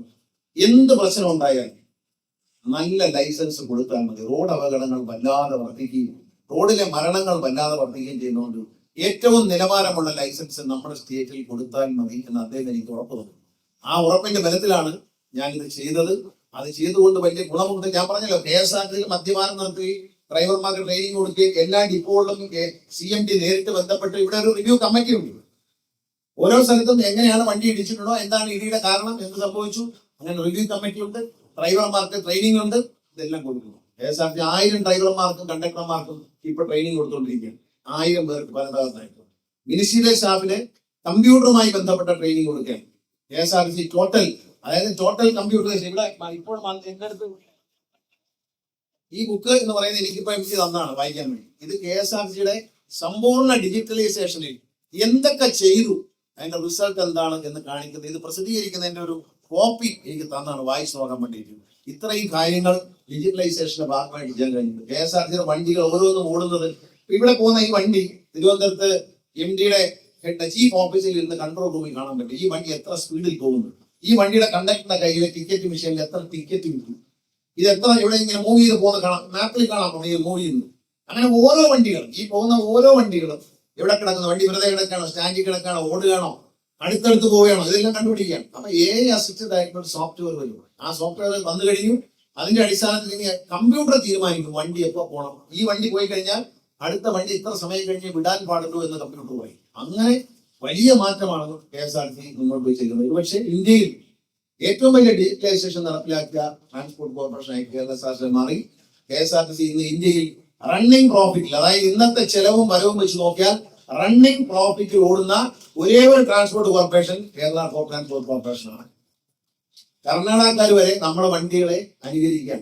എന്ത് പ്രശ്നം ഉണ്ടായാലും നല്ല ലൈസൻസ് കൊടുത്താൽ മതി. റോഡ് അപകടങ്ങൾ വല്ലാതെ വർദ്ധിക്കുകയും റോഡിലെ മരണങ്ങൾ വല്ലാതെ വർദ്ധിക്കുകയും ചെയ്യുന്നതുകൊണ്ട് ഏറ്റവും നിലവാരമുള്ള ലൈസൻസ് നമ്മുടെ സ്റ്റേറ്റിൽ കൊടുത്താൽ മതി എന്ന് അദ്ദേഹം എനിക്ക് ഉറപ്പ് തന്നു. ആ ഉറപ്പിന്റെ ബലത്തിലാണ് ഞാൻ ഇത് ചെയ്തത്. അത് ചെയ്തുകൊണ്ട് വലിയ ഗുണമുണ്ട്. ഞാൻ പറഞ്ഞല്ലോ, KSRTC മദ്യപാനം നടത്തി ഡ്രൈവർമാർക്ക് ട്രെയിനിങ് കൊടുക്കുകയും എല്ലാ ഡിപ്പോകളിലും CMD നേരിട്ട് ബന്ധപ്പെട്ട് ഇവിടെ ഒരു റിവ്യൂ കമ്മിറ്റി ഉണ്ട്. ഓരോ സ്ഥലത്തും എങ്ങനെയാണ് വണ്ടി ഇടിച്ചിട്ടുണ്ടോ, എന്താണ് ഇടിയുടെ കാരണം, എന്ത് സംഭവിച്ചു, അങ്ങനെ റിവ്യൂ കമ്മിറ്റി ഉണ്ട്. ഡ്രൈവർമാർക്ക് ട്രെയിനിങ് ഉണ്ട്, ഇതെല്ലാം കൊടുക്കുന്നു. KSRTC 1000 ഡ്രൈവർമാർക്കും കണ്ടക്ടർമാർക്കും ഇപ്പൊ ട്രെയിനിങ് കൊടുത്തുകൊണ്ടിരിക്കുകയാണ്. 1000 പേർക്ക് പല ഭാഗത്തായിട്ട്. മിനിസ്ട്രിയിലെ സ്റ്റാഫിന് കമ്പ്യൂട്ടറുമായി ബന്ധപ്പെട്ട ട്രെയിനിങ് കൊടുക്കുകയാണ്. KSRTC total computerisation. ഇവിടെ ഇപ്പോൾ എന്റെ അടുത്ത് ഈ ബുക്ക് എന്ന് പറയുന്നത് എനിക്കിപ്പോ എനിക്ക് തന്നാണ് വായിക്കാൻ വേണ്ടി. ഇത് KSRTCയുടെ സമ്പൂർണ്ണ ഡിജിറ്റലൈസേഷനിൽ എന്തൊക്കെ ചെയ്തു, അതിന്റെ റിസൾട്ട് എന്താണ് എന്ന് കാണിക്കുന്നത്, ഇത് പ്രസിദ്ധീകരിക്കുന്നതിന്റെ ഒരു കോപ്പി എനിക്ക് തന്നാണ് വായിച്ചു നോക്കാൻ വേണ്ടിയിട്ട്. ഇത്രയും കാര്യങ്ങൾ ഡിജിറ്റലൈസേഷന്റെ ഭാഗമായിട്ട് ചെയ്യാൻ കഴിഞ്ഞു. KSRTCയുടെ വണ്ടികൾ ഓരോന്നും ഓടുന്നത്, ഇവിടെ പോകുന്ന ഈ വണ്ടി തിരുവനന്തപുരത്ത് MDയുടെ ചീഫ് ഓഫീസിൽ ഇരുന്ന് കൺട്രോൾ റൂമിൽ കാണാൻ പറ്റും. ഈ വണ്ടി എത്ര സ്പീഡിൽ പോകുന്നു, ഈ വണ്ടിയുടെ കണ്ടക്ടറിന്റെ കയ്യിലെ ടിക്കറ്റ് മെഷീനിൽ എത്ര ടിക്കറ്റ് കിട്ടും, ഇത് എത്ര ഇവിടെ ഇങ്ങനെ മൂവ് ചെയ്ത് പോകുന്ന കാണാം, മാപ്പിൽ കാണാം മൂവ് ചെയ്യുന്നു. അങ്ങനെ ഓരോ വണ്ടികളും, ഈ പോകുന്ന ഓരോ വണ്ടികളും എവിടെ കിടക്കുന്ന വണ്ടി വെറുതെ കിടക്കാണോ, സ്റ്റാൻഡിൽ കിടക്കാണോ, ഓടുകയാണോ, അടുത്തടുത്ത് പോവുകയാണോ, ഇതെല്ലാം കണ്ടുപിടിക്കുകയാണ്. അപ്പൊ AI അസിസ്റ്റഡ് ആയിട്ടുള്ള ഒരു സോഫ്റ്റ്വെയർ വരും. ആ സോഫ്റ്റ്വെയർ വന്നു കഴിഞ്ഞു. അതിന്റെ അടിസ്ഥാനത്തിൽ ഇനി കമ്പ്യൂട്ടർ തീരുമാനിക്കും വണ്ടി എപ്പോ പോകണം. ഈ വണ്ടി പോയി കഴിഞ്ഞാൽ അടുത്ത വണ്ടി ഇത്ര സമയം കഴിഞ്ഞ് വിടാൻ പാടുള്ളൂ എന്ന് കമ്പ്യൂട്ടർ പറയും. അങ്ങനെ വലിയ മാറ്റമാണ് KSRTC മുന്നോട്ട് വെച്ചിരിക്കുന്നത്. പക്ഷേ ഇന്ത്യയിൽ ഏറ്റവും വലിയ ഡിജിറ്റലൈസേഷൻ നടപ്പിലാക്കിയ ട്രാൻസ്പോർട്ട് കോർപ്പറേഷനായി കേരള സർക്കാർ മാറി. KSRTC ഇന്ന് ഇന്ത്യയിൽ റണ്ണിംഗ് പ്രോഫിറ്റിൽ, അതായത് ഇന്നത്തെ ചെലവും വരവും വെച്ച് നോക്കിയാൽ റണ്ണിംഗ് പ്രോഫിറ്റിൽ ഓടുന്ന ഒരേ ഒരു ട്രാൻസ്പോർട്ട് കോർപ്പറേഷൻ കേരള ട്രാൻസ്പോർട്ട് കോർപ്പറേഷനാണ്. കർണാടകക്കാർ വരെ നമ്മുടെ വണ്ടികളെ അനുകരിക്കാൻ,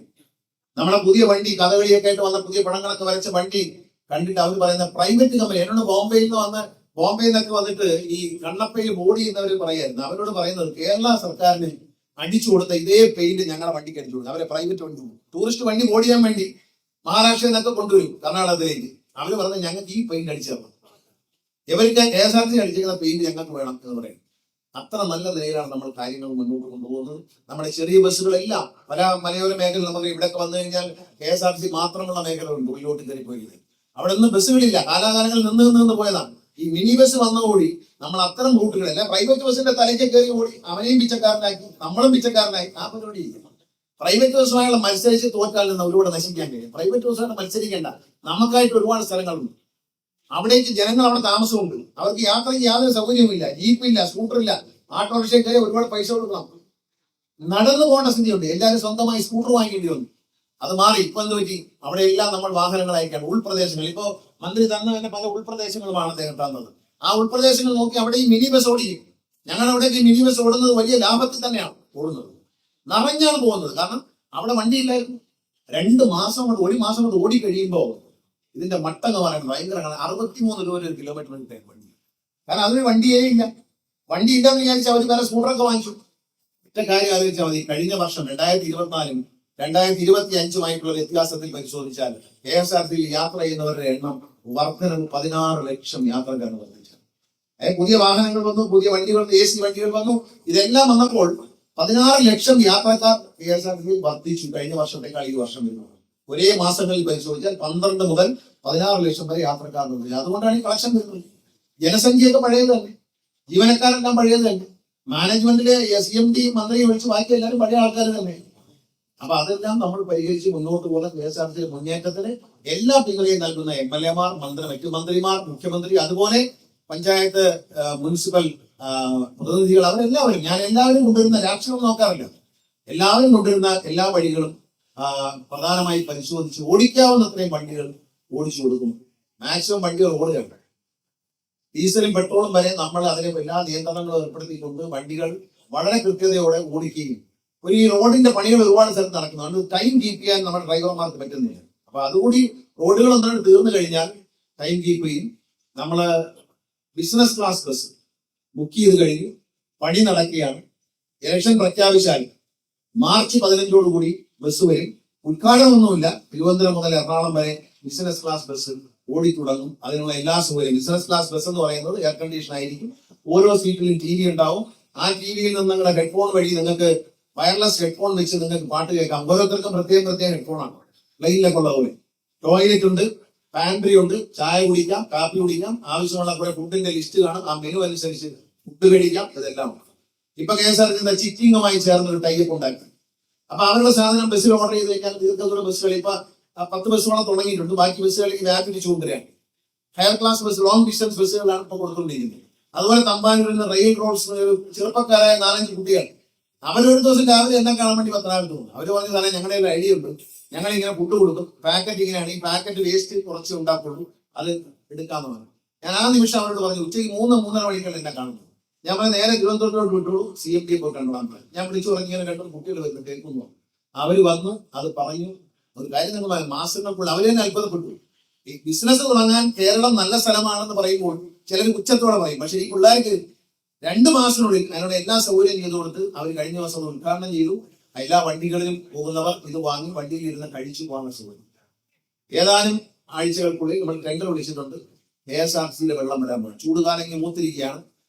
നമ്മുടെ പുതിയ വണ്ടി കഥകളിയൊക്കെ ആയിട്ട് വന്ന പുതിയ പടങ്ങളൊക്കെ വരച്ച വണ്ടി കണ്ടിട്ട് അവർ പറയുന്ന പ്രൈവറ്റ് കമ്പനി, എന്നോട് ബോംബെയിൽ നിന്നൊക്കെ വന്നിട്ട് ഈ കണ്ണപ്പയിൽ ബോഡി ചെയ്യുന്നവർ പറയായിരുന്നു. അവരോട് പറയുന്നത് കേരള സർക്കാരിന് അടിച്ചു കൊടുത്ത ഇതേ പെയിന്റ് ഞങ്ങളുടെ വണ്ടിക്ക് അടിച്ചു കൊടുക്കും. അവരെ പ്രൈവറ്റ് വണ്ടി, ടൂറിസ്റ്റ് വണ്ടി ബോഡി ചെയ്യാൻ വേണ്ടി മഹാരാഷ്ട്രയിൽ നിന്നൊക്കെ കൊണ്ടുവരും കർണാടകത്തിലേക്ക്. അവര് പറഞ്ഞ് ഞങ്ങൾക്ക് ഈ പെയിന്റ് അടിച്ചു തരണം, ഇവർക്ക് KSRTC അടിച്ചിരിക്കുന്ന പെയിന്റ് ഞങ്ങൾക്ക് വേണം എന്ന് പറയും. അത്ര നല്ല നിലയിലാണ് നമ്മൾ കാര്യങ്ങൾ മുന്നോട്ട് കൊണ്ടുപോകുന്നത്. നമ്മുടെ ചെറിയ ബസ്സുകളെല്ലാം പല മലയോര മേഖല, നമുക്ക് ഇവിടെയൊക്കെ വന്നു കഴിഞ്ഞാൽ KSRTC മാത്രമുള്ള മേഖലകളുണ്ട് ഉള്ളിലോട്ട് കയറി പോയത്. അവിടെ നിന്ന് ബസ്സുകളില്ല, കാലാകാലങ്ങളിൽ നിന്ന് പോയതാണ്. ഈ മിനി ബസ് വന്നതോടി നമ്മൾ അത്തരം റൂട്ടുകളല്ല, പ്രൈവറ്റ് ബസ്സിന്റെ തലയ്ക്ക് കയറി ഓടി അവനെയും പിച്ചക്കാരനാക്കി നമ്മളും പിച്ചക്കാരനായി. ആ പരിപാടി പ്രൈവറ്റ് ബസ്സുമായുള്ള മത്സരിച്ച് തോറ്റാൽ നിന്ന് ഒരുപാട് നശിക്കാൻ കഴിയും. പ്രൈവറ്റ് ബസ്സുമായിട്ട് മത്സരിക്കേണ്ട, നമുക്കായിട്ട് ഒരുപാട് സ്ഥലങ്ങളുണ്ട്. അവിടേക്ക് ജനങ്ങൾ അവിടെ താമസമുണ്ട്, അവർക്ക് യാത്രയ്ക്ക് യാതൊരു സൗകര്യവുമില്ല, ജീപ്പില്ല, സ്കൂട്ടറില്ല, ഓട്ടോറിക്ഷയ്ക്ക് ഒരുപാട് പൈസ കൊടുക്കണം, നടന്നു പോകേണ്ട സ്ഥിതിയുണ്ട്. എല്ലാവരും സ്വന്തമായി സ്കൂട്ടർ വാങ്ങിക്കേണ്ടി വന്നു. അത് മാറി. ഇപ്പൊ എന്ത് പറ്റി? അവിടെ എല്ലാം നമ്മൾ വാഹനങ്ങൾ അയക്കാണ്. ഉൾപ്രദേശങ്ങൾ, ഇപ്പോ മന്ത്രി തന്ന തന്നെ പല ഉൾപ്രദേശങ്ങളുമാണ് അദ്ദേഹം തന്നത്. ആ ഉൾപ്രദേശങ്ങൾ നോക്കി അവിടെ ഈ മിനി ബസ് ഓടിക്കും. ഞങ്ങളുടെ അവിടേക്ക് മിനി ബസ് ഓടുന്നത് വലിയ ലാഭത്തിൽ തന്നെയാണ് ഓടുന്നത്, നിറഞ്ഞാണ് പോകുന്നത്. കാരണം അവിടെ വണ്ടിയില്ലായിരുന്നു. 2 മാസം കൊണ്ട്, 1 മാസം കൊണ്ട് ഓടി കഴിയുമ്പോൾ ഇതിന്റെ മട്ടെന്ന് പറയുന്നത് ഭയങ്കരമാണ്. 63 രൂപ ഒരു കിലോമീറ്റർ കിട്ടാൻ വണ്ടി. കാരണം അതിന് വണ്ടിയേ ഇല്ല. വണ്ടി ഇല്ലെന്ന് വിചാരിച്ചാൽ അവർ വേറെ സ്കൂട്ടറൊക്കെ വാങ്ങിച്ചു. ഒറ്റ കാര്യം ആലോചിച്ചാൽ മതി, കഴിഞ്ഞ വർഷം 2024-ഉം 2025-ഉമായിട്ടുള്ള വ്യത്യാസത്തിൽ പരിശോധിച്ചാൽ KSRTC യാത്ര ചെയ്യുന്നവരുടെ എണ്ണം വർധനവ് 16 ലക്ഷം യാത്രക്കാരാണ് വർദ്ധിച്ചത്. പുതിയ വാഹനങ്ങൾ വന്നു, പുതിയ വണ്ടികൾ, AC വണ്ടികൾ വന്നു. ഇതെല്ലാം വന്നപ്പോൾ 16 ലക്ഷം യാത്രക്കാർ KSRTC വർദ്ധിച്ചു കഴിഞ്ഞ വർഷത്തേക്കാൾ ഈ വർഷം വരുന്നത്. ഒരേ മാസങ്ങളിൽ പരിശോധിച്ചാൽ 12 മുതൽ 16 ലക്ഷം വരെ യാത്രക്കാർ വർദ്ധിച്ചു. അതുകൊണ്ടാണ് ഈ കളക്ഷൻ വരുന്നത്. ജനസംഖ്യയൊക്കെ പഴയത് തന്നെ, ജീവനക്കാരെല്ലാം പഴയത് തന്നെ, മാനേജ്മെന്റിലെ CMD മന്ത്രിയെ വിളിച്ച് ബാക്കി എല്ലാവരും പഴയ ആൾക്കാർ തന്നെ. അപ്പൊ അതെല്ലാം നമ്മൾ പരിഹരിച്ച് മുന്നോട്ട് പോകുന്ന KSRTC മുന്നേറ്റത്തിന് എല്ലാ പിന്തുണയും നൽകുന്ന MLA-മാർ, മറ്റു മന്ത്രിമാർ, മുഖ്യമന്ത്രി, അതുപോലെ പഞ്ചായത്ത്, മുനിസിപ്പൽ പ്രതിനിധികൾ, അവരെല്ലാവരും, ഞാൻ എല്ലാവരും കൊണ്ടുവരുന്ന രാഷ്ട്രീയം നോക്കാറില്ല, എല്ലാവരും കൊണ്ടുവരുന്ന എല്ലാ വഴികളും പ്രധാനമായി പരിശോധിച്ച് ഓടിക്കാവുന്നത്രയും വണ്ടികൾ ഓടിച്ചു കൊടുക്കും. മാക്സിമം വണ്ടികൾ ഓടുകയുണ്ട്. ഡീസലും പെട്രോളും വരെ നമ്മൾ അതിന് എല്ലാ നിയന്ത്രണങ്ങളും ഏർപ്പെടുത്തിക്കൊണ്ട് വണ്ടികൾ വളരെ കൃത്യതയോടെ ഓടിക്കുകയും, ഈ റോഡിന്റെ പണികൾ ഒരുപാട് സ്ഥലത്ത് നടക്കുന്നു. അതുകൊണ്ട് ടൈം കീപ്പ് ചെയ്യാൻ നമ്മുടെ ഡ്രൈവർമാർക്ക് പറ്റുന്നില്ല. അപ്പൊ അതുകൂടി റോഡുകൾ ഒന്നാണ് തീർന്നു കഴിഞ്ഞാൽ ടൈം കീപ്പ് ചെയ്യും. നമ്മള് ബിസിനസ് ക്ലാസ് ബസ് ബുക്ക് ചെയ്ത് കഴിഞ്ഞു, പണി നടക്കുകയാണ്. ഇലക്ഷൻ പ്രഖ്യാപിച്ചാൽ മാർച്ച് 15-ഓടുകൂടി ബസ് വരും. ഉദ്ഘാടനമൊന്നുമില്ല. തിരുവനന്തപുരം മുതൽ എറണാകുളം വരെ ബിസിനസ് ക്ലാസ് ബസ് ഓടി തുടങ്ങും. അതിനുള്ള എല്ലാ സൗകര്യം. ബിസിനസ് ക്ലാസ് ബസ് എന്ന് പറയുന്നത് എയർ കണ്ടീഷൻ ആയിരിക്കും. ഓരോ സീറ്റിലും TV ഉണ്ടാവും. ആ TV-യിൽ നിന്ന് നിങ്ങളുടെ ഹെഡ്ഫോൺ വഴി നിങ്ങൾക്ക് വയർലെസ് ഹെഡ്ഫോൺ വെച്ച് നിങ്ങൾക്ക് പാട്ട് കേൾക്കാം. ഓരോരുത്തർക്കും പ്രത്യേകം ഹെഡ്ഫോണാണ്. പ്ലെയിനിലൊക്കെ ഉള്ള പോലെ ടോയ്ലറ്റ് ഉണ്ട്, പാൻട്രി ഉണ്ട്, ചായ കുടിക്കാം, കാപ്പി കുടിക്കാം, ആവശ്യമുള്ള കുറെ ഫുഡിന്റെ ലിസ്റ്റ് കാണും. ആ മെനു അനുസരിച്ച് ഫുഡ് കഴിക്കാം. ഇതെല്ലാം ഉണ്ട്. ഇപ്പൊ KSRTC ചിറ്റിങ്ങുമായി ചേർന്ന് ഒരു ടൈപ്പ് ഉണ്ടാക്കി. അപ്പൊ അവരുടെ സാധനം ബസ്സിൽ ഓർഡർ ചെയ്ത് കഴിഞ്ഞാൽ ദീർഘദൂര ബസ്സുകൾ ഇപ്പൊ 10 ബസ്സുകളെ തുടങ്ങിയിട്ടുണ്ട്. ബാക്കി ബസ്സുകളിലേക്ക് വ്യാപിപ്പിച്ചു കൊണ്ടുവരികയാണ്. Higher class bus, long distance ബസ്സുകളാണ് ഇപ്പൊ കൊടുത്തുകൊണ്ടിരിക്കുന്നത്. അതുപോലെ തമ്പാനൂരിൽ നിന്ന് റെയിൽ റോഡ്സ് ചെറുപ്പക്കാരായ 4-5 കുട്ടികൾ അവരൊരു ദിവസം രാവിലെ എന്നെ കാണാൻ വേണ്ടി പത്തനാപുരത്ത് പോകുന്നു. അവര് പറഞ്ഞ സാധനം ഞങ്ങളുടെ ഒരു ഐഡിയ ഉണ്ട്, ഞങ്ങൾ ഇങ്ങനെ ഫുഡ് കൊടുക്കും, പാക്കറ്റ് ഇങ്ങനെയാണ്, ഈ പാക്കറ്റ് വേസ്റ്റ് കുറച്ച് ഉണ്ടാക്കുള്ളൂ, അത് എടുക്കാന്ന് പറഞ്ഞു. ഞാൻ ആ നിമിഷം അവരോട് പറഞ്ഞു, ഉച്ചയ്ക്ക് 3-3:30 മണിക്കാണ് എന്നെ കാണുന്നത്. ഞാൻ പറഞ്ഞു നേരെ തിരുവനന്തപുരത്തോട്ട് വിട്ടോളൂ, CMD പോയി കണ്ടുപോകാൻ പറഞ്ഞു. ഞാൻ വിളിച്ചു പറഞ്ഞിങ്ങനെ 2 കുട്ടികൾ വരുന്നു, കേൾക്കുന്നു. അവര് വന്നു, അത് പറഞ്ഞു. ഒരു കാര്യം നിങ്ങൾ മാസങ്ങൾക്കുള്ള അവര് തന്നെ അത്ഭുതപ്പെട്ടു. ഈ ബിസിനസ് തുടങ്ങാൻ കേരളം നല്ല സ്ഥലമാണെന്ന് പറയുമ്പോൾ ചിലർ ഉച്ചത്തോടെ പറയും. പക്ഷെ ഈ പിള്ളേർക്ക് 2 മാസത്തിനുള്ളിൽ അതിനുള്ള എല്ലാ സൗകര്യം ചെയ്തു കൊടുത്ത് അവർ കഴിഞ്ഞ ദിവസം ഉദ്ഘാടനം ചെയ്തു. എല്ലാ വണ്ടികളിലും പോകുന്നവർ ഇത് വാങ്ങി വണ്ടിയിൽ ഇരുന്ന് കഴിച്ചു പോകാൻ സൗകര്യം. ഏതാനും ആഴ്ചകൾക്കുള്ളിൽ നമ്മൾ ടെൻഡർ വിളിച്ചിട്ടുണ്ട്. KSRTC-യിലെ വെള്ളം വരാൻ പോകും. ചൂടുകാലം മൂത്തിരിക്കുകയാണ്.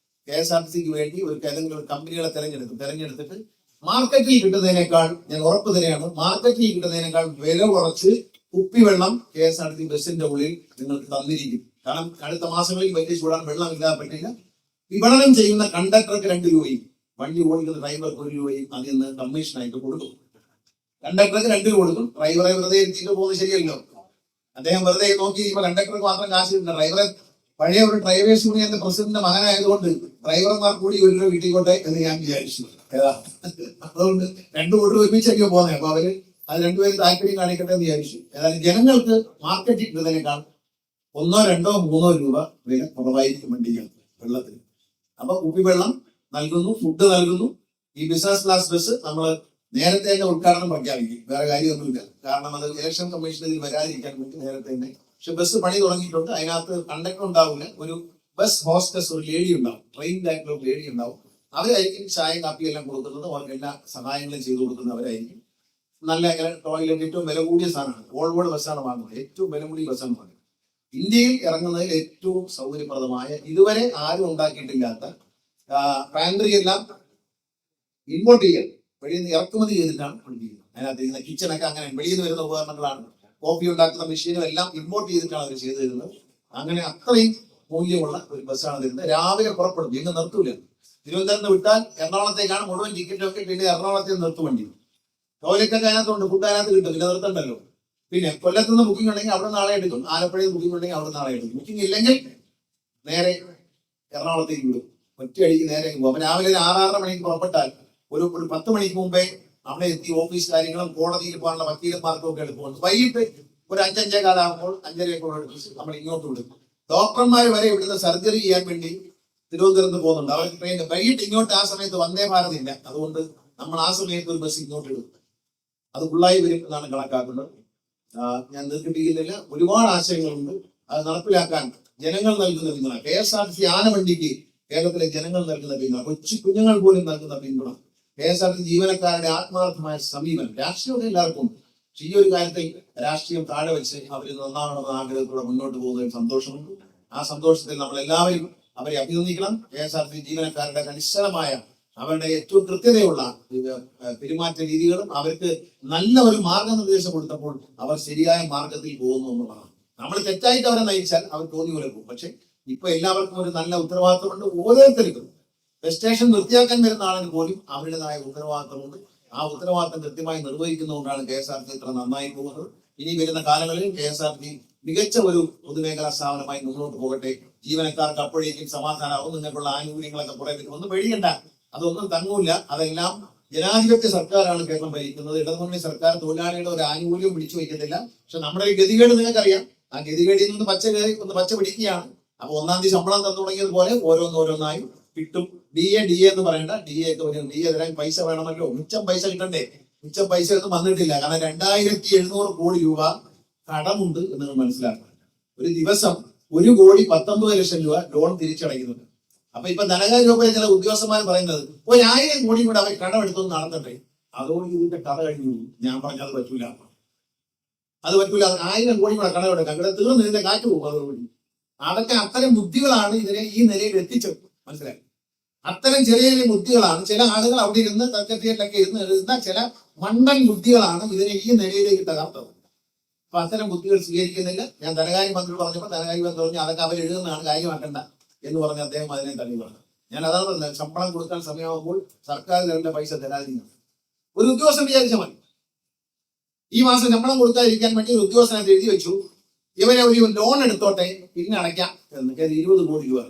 KSRTC-ക്ക് വേണ്ടി ഏതെങ്കിലും കമ്പനികളെ തെരഞ്ഞെടുത്തിട്ട് മാർക്കറ്റിൽ കിട്ടുന്നതിനേക്കാൾ, ഞാൻ ഉറപ്പ് തന്നെയാണ്, മാർക്കറ്റിൽ കിട്ടുന്നതിനേക്കാൾ വില കുറച്ച് കുപ്പിവെള്ളം KSRTC ബസിന്റെ ഉള്ളിൽ നിങ്ങൾക്ക് തന്നിരിക്കും. കാരണം അടുത്ത മാസങ്ങളിൽ വലിയ ചൂടാൻ വെള്ളം ഇല്ലാതെ പറ്റില്ല. വിപണനം ചെയ്യുന്ന കണ്ടക്ടർക്ക് 2 രൂപയും വണ്ടി ഓടിക്കുന്ന ഡ്രൈവർക്ക് 1 രൂപയും അതിൽ നിന്ന് കമ്മീഷനായിട്ട് കൊടുക്കും. കണ്ടക്ടർക്ക് 2 രൂപ കൊടുക്കും. ഡ്രൈവറെ വെറുതെ ഇരുത്തിയിട്ട് പോകുന്നത് ശരിയല്ലോ. അദ്ദേഹം വെറുതെ നോക്കി കണ്ടക്ടർക്ക് മാത്രം കാശ് കിട്ടുന്ന, ഡ്രൈവറെ പഴയ ഒരു ഡ്രൈവേഴ്സ് യൂണിയന്റെ പ്രസിഡന്റിന്റെ മകനായതുകൊണ്ട് ഡ്രൈവർമാർ കൂടി ഒരു രൂപ വീട്ടിക്കോട്ടെ എന്ന് ഞാൻ വിചാരിച്ചു. ഏതാ അതുകൊണ്ട് രണ്ടു കൂട്ടർ ഒരുമിച്ചൊക്കെ പോകുന്നത്. അപ്പൊ അവര് അത് രണ്ടുപേരും താല്പര്യം കാണിക്കട്ടെ എന്ന് വിചാരിച്ചു. ഏതായാലും ജനങ്ങൾക്ക് മാർക്കറ്റിൽ കിട്ടുന്നതിനേക്കാൾ 1, 2, 3 രൂപ വില കുറവായിരിക്കും വണ്ടികൾ വെള്ളത്തിന്. അപ്പൊ കുപ്പിവെള്ളം നൽകുന്നു, ഫുഡ് നൽകുന്നു. ഈ ബിസിനസ് ക്ലാസ് ബസ് നമ്മൾ നേരത്തെ തന്നെ ഉദ്ഘാടനം പ്രഖ്യാപിക്കും. വേറെ കാര്യമൊന്നുമില്ല. കാരണം അത് ഇലക്ഷൻ കമ്മീഷൻ ഇതിൽ വരാതിരിക്കാൻ വേണ്ടി നേരത്തെ തന്നെ. പക്ഷെ ബസ് പണി തുടങ്ങിയിട്ടുണ്ട്. അതിനകത്ത് കണ്ടക്ടർ ഉണ്ടാവില്ല, ഒരു ബസ് ഹോസ്റ്റസ് ഒരു ലേഡി ഉണ്ടാവും, ട്രെയിൻഡ് ആയിട്ടുള്ള ഒരു ലേഡി ഉണ്ടാവും. അവരായിരിക്കും ചായ കാപ്പി എല്ലാം കൊടുക്കുന്നത്, അവർക്ക് എല്ലാ സഹായങ്ങളും ചെയ്തു കൊടുക്കുന്നവരായിരിക്കും. നല്ല ടോയ്ലറ്റ്, ഏറ്റവും വില കൂടിയ സാധനമാണ്. വോൾവോഡ് ബസ്സാണ് വാങ്ങുന്നത്, ഏറ്റവും വില കൂടിയ ബസ്സാണ് വാങ്ങുന്നത്. ഇന്ത്യയിൽ ഇറങ്ങുന്നതിൽ ഏറ്റവും സൗകര്യപ്രദമായ, ഇതുവരെ ആരും ഉണ്ടാക്കിയിട്ടില്ലാത്ത പാൻട്രി എല്ലാം ഇമ്പോർട്ട് ചെയ്യാൻ വെളിയിൽ നിന്ന് ഇറക്കുമതി ചെയ്തിട്ടാണ് പഠിപ്പിക്കുന്നത്. അതിനകത്ത് ഇരുന്ന കിച്ചണൊക്കെ അങ്ങനെ വെളിയിൽ നിന്ന് വരുന്ന ഉപകരണങ്ങളാണ്. കോഫി ഉണ്ടാക്കുന്ന മെഷീനും എല്ലാം ഇമ്പോർട്ട് ചെയ്തിട്ടാണ് അവർ ചെയ്തു തരുന്നത്. അങ്ങനെ അത്രയും മൂല്യമുള്ള ഒരു ബസ്സാണ് തരുന്നത്. രാവിലെ പുറപ്പെടും, ഇന്ന് നിർത്തൂല. തിരുവനന്തപുരത്ത് വിട്ടാൽ എറണാകുളത്തേക്കാണ് മുഴുവൻ ടിക്കറ്റൊക്കെ. പിന്നെ എറണാകുളത്തെ നിർത്തും വണ്ടി. ടോയ്ലറ്റൊക്കെ അതിനകത്തുണ്ട്, ഫുഡ് അതിനകത്ത് കിട്ടും, പിന്നെ നിർത്തണ്ടല്ലോ. പിന്നെ കൊല്ലത്ത് നിന്ന് ബുക്കിംഗ് ഉണ്ടെങ്കിൽ അവിടെ നാളെ എടുക്കും, ആലപ്പുഴയിൽ ബുക്കിംഗ് ഉണ്ടെങ്കിൽ അവിടെ നാളെ എടുക്കും. ബുക്കിംഗ് ഇല്ലെങ്കിൽ നേരെ എറണാകുളത്തേക്ക് വിടും, ഒറ്റയടിക്ക് നേരെ പോകും. അപ്പൊ രാവിലെ ഒരു 6-6:30 മണിക്ക് പുറപ്പെട്ടാൽ ഒരു 10 മണിക്ക് മുമ്പേ അവിടെ എത്തി ഓഫീസ് കാര്യങ്ങളും കോടതിയിൽ പോകാനുള്ള വക്കീലന്മാർക്കും ഒക്കെ എളുപ്പമുണ്ട്. വൈകിട്ട് ഒരു 5-5:15 ആകുമ്പോൾ 5:30 നമ്മൾ ഇങ്ങോട്ട് വിടും. ഡോക്ടർമാർ വരെ ഇവിടുന്ന് സർജറി ചെയ്യാൻ വേണ്ടി തിരുവനന്തപുരത്ത് പോകുന്നുണ്ട്. അവർ ട്രെയിൻ വൈകിട്ട് ഇങ്ങോട്ട് ആ സമയത്ത് വന്ദേ ഭാരത് ഇല്ല. അതുകൊണ്ട് നമ്മൾ ആ സമയത്ത് ഒരു ബസ് ഇങ്ങോട്ട് ഇടും. അത് ഫുള്ളായി വരും എന്നാണ് കണക്കാക്കുന്നത്. ഞാൻ നിർത്തിപ്പിക്കുന്നില്ല. ഒരുപാട് ആശയങ്ങളുണ്ട്. അത് നടപ്പിലാക്കാൻ ജനങ്ങൾ നൽകുന്ന പിന്തുണ, KSRTC ആനവണ്ടിക്ക് കേരളത്തിലെ ജനങ്ങൾ നൽകുന്ന പിന്തുണ, കൊച്ചു കുഞ്ഞുങ്ങൾ പോലും നൽകുന്ന പിന്തുണ, KSRTC ജീവനക്കാരുടെ ആത്മാർത്ഥമായ സമീപനം. രാഷ്ട്രീയം എല്ലാവർക്കും ഉണ്ട്. പക്ഷെ ഈ ഒരു കാര്യത്തിൽ രാഷ്ട്രീയം താഴെ വെച്ച് അവർ നന്നാവണമെന്ന ആഗ്രഹത്തോടെ മുന്നോട്ട് പോകുന്നതിൽ സന്തോഷമുണ്ട്. ആ സന്തോഷത്തിൽ നമ്മൾ എല്ലാവരും അവരെ അഭിനന്ദിക്കണം. KSRTC ജീവനക്കാരുടെ കണിശമായ, അവരുടെ ഏറ്റവും കൃത്യതയുള്ള പെരുമാറ്റ രീതികളും അവർക്ക് നല്ല ഒരു മാർഗനിർദ്ദേശം കൊടുത്തപ്പോൾ അവർ ശരിയായ മാർഗത്തിൽ പോകുന്നു എന്നുള്ളതാണ്. നമ്മൾ തെറ്റായിട്ട് അവരെ നയിച്ചാൽ അവർ തോന്നി പോലെ പോകും. പക്ഷെ ഇപ്പൊ എല്ലാവർക്കും ഒരു നല്ല ഉത്തരവാദിത്തമുണ്ട്. ഓരോരുത്തർക്കും സ്റ്റേഷൻ വൃത്തിയാക്കാൻ വരുന്ന ആളിന് പോലും അവരുടേതായ ഉത്തരവാദിത്തമുണ്ട്. ആ ഉത്തരവാദിത്തം കൃത്യമായി നിർവഹിക്കുന്നതുകൊണ്ടാണ് KSRTC ഇത്ര നന്നായി പോകുന്നത്. ഇനി വരുന്ന കാലങ്ങളിൽ KSRTC മികച്ച ഒരു പൊതുമേഖലാ സ്ഥാപനമായി മുന്നോട്ട് പോകട്ടെ. ജീവനക്കാർക്ക് അപ്പോഴേക്കും സമാധാനമാവും. നിങ്ങൾക്കുള്ള ആനുകൂല്യങ്ങളൊക്കെ കുറെ വരും. ഒന്നും പേടിക്കണ്ട, അതൊന്നും തങ്ങൂല. അതെല്ലാം ജനാധിപത്യ സർക്കാരാണ് കേരളം ഭരിക്കുന്നത്. ഇടതുമുന്നണി സർക്കാർ തൊഴിലാളികളുടെ ഒരു ആനുകൂല്യം പിടിച്ചു വയ്ക്കുന്നില്ല. പക്ഷെ നമ്മുടെ ഈ ഗതികേട് നിങ്ങൾക്കറിയാം. ആ ഗതികേടിൽ നിന്ന് പച്ച പിടിക്കുകയാണ്. അപ്പൊ 1-ാം തീയതി ശമ്പളം തന്നു തുടങ്ങിയതുപോലെ ഓരോന്നായും കിട്ടും. DA എന്ന് പറയണ്ട, DA തരാൻ പൈസ വേണമല്ലോ. മിച്ചം പൈസ കിട്ടണ്ടേ? മിച്ചം പൈസ ഒന്നും വന്നിട്ടില്ല. കാരണം 2700 കോടി രൂപ കടമുണ്ട് എന്ന് നിങ്ങൾ മനസ്സിലാക്കണം. ഒരു ദിവസം 1,19 ലക്ഷം രൂപ ലോൺ തിരിച്ചടയ്ക്കുന്നുണ്ട്. അപ്പൊ ഇപ്പൊ ധനകാര്യ വകുപ്പിലെ ചില ഉദ്യോഗസ്ഥന്മാർ പറയുന്നത് 1,000 കോടി കൂടെ അവർ കടമെടുത്തൊന്ന് നടത്തട്ടെ. അതോട് ഇതിന്റെ കഥ കഴിഞ്ഞു. ഞാൻ പറഞ്ഞത് പറ്റൂല, അത് പറ്റൂല. 1000 കോടി കൂടെ കടമെടുക്കാം, ഇവിടെ തീർന്ന് ഇതിന്റെ കാറ്റ് പോകും. അതോടുകൂടി അതൊക്കെ അത്തരം ബുദ്ധികളാണ് ഇതിനെ ഈ നിലയിൽ എത്തിച്ചത്. മനസ്സിലായി? അത്തരം ചെറിയ ചെറിയ ബുദ്ധികളാണ് ചില ആളുകൾ അവിടെ ഇരുന്ന് സെക്രട്ടേറിയറ്റിലൊക്കെ ഇരുന്ന് എഴുതുന്ന ചില മണ്ടൻ ബുദ്ധികളാണ് ഇതിനെ ഈ നിലയിലേക്ക് തകർത്തത്. അപ്പൊ അത്തരം ബുദ്ധികൾ സ്വീകരിക്കുന്നില്ല. ഞാൻ ധനകാര്യ മന്ത്രി പറഞ്ഞപ്പോൾ ധനകാര്യ മന്ത്രി പറഞ്ഞു അതൊക്കെ അവർ എഴുതുന്നതാണ്, കാര്യമാക്കണ്ട എന്ന് പറഞ്ഞ് അദ്ദേഹം അതിനെ തള്ളി പറഞ്ഞു. ഞാൻ അതാണ് പറഞ്ഞത്, ശമ്പളം കൊടുക്കാൻ സമയമാകുമ്പോൾ സർക്കാർ തരേണ്ട പൈസ തരാതിരിക്കണം. ഒരു ഉദ്യോഗസ്ഥൻ വിചാരിച്ചാൽ മതി. ഈ മാസം ശമ്പളം കൊടുക്കാതിരിക്കാൻ വേണ്ടി ഒരു ഉദ്യോഗസ്ഥനായിട്ട് എഴുതി വെച്ചു, ഇവരെ ഒരു ലോൺ എടുത്തോട്ടെ പിന്നെ അടയ്ക്കാം എന്ന്. 20 കോടി രൂപ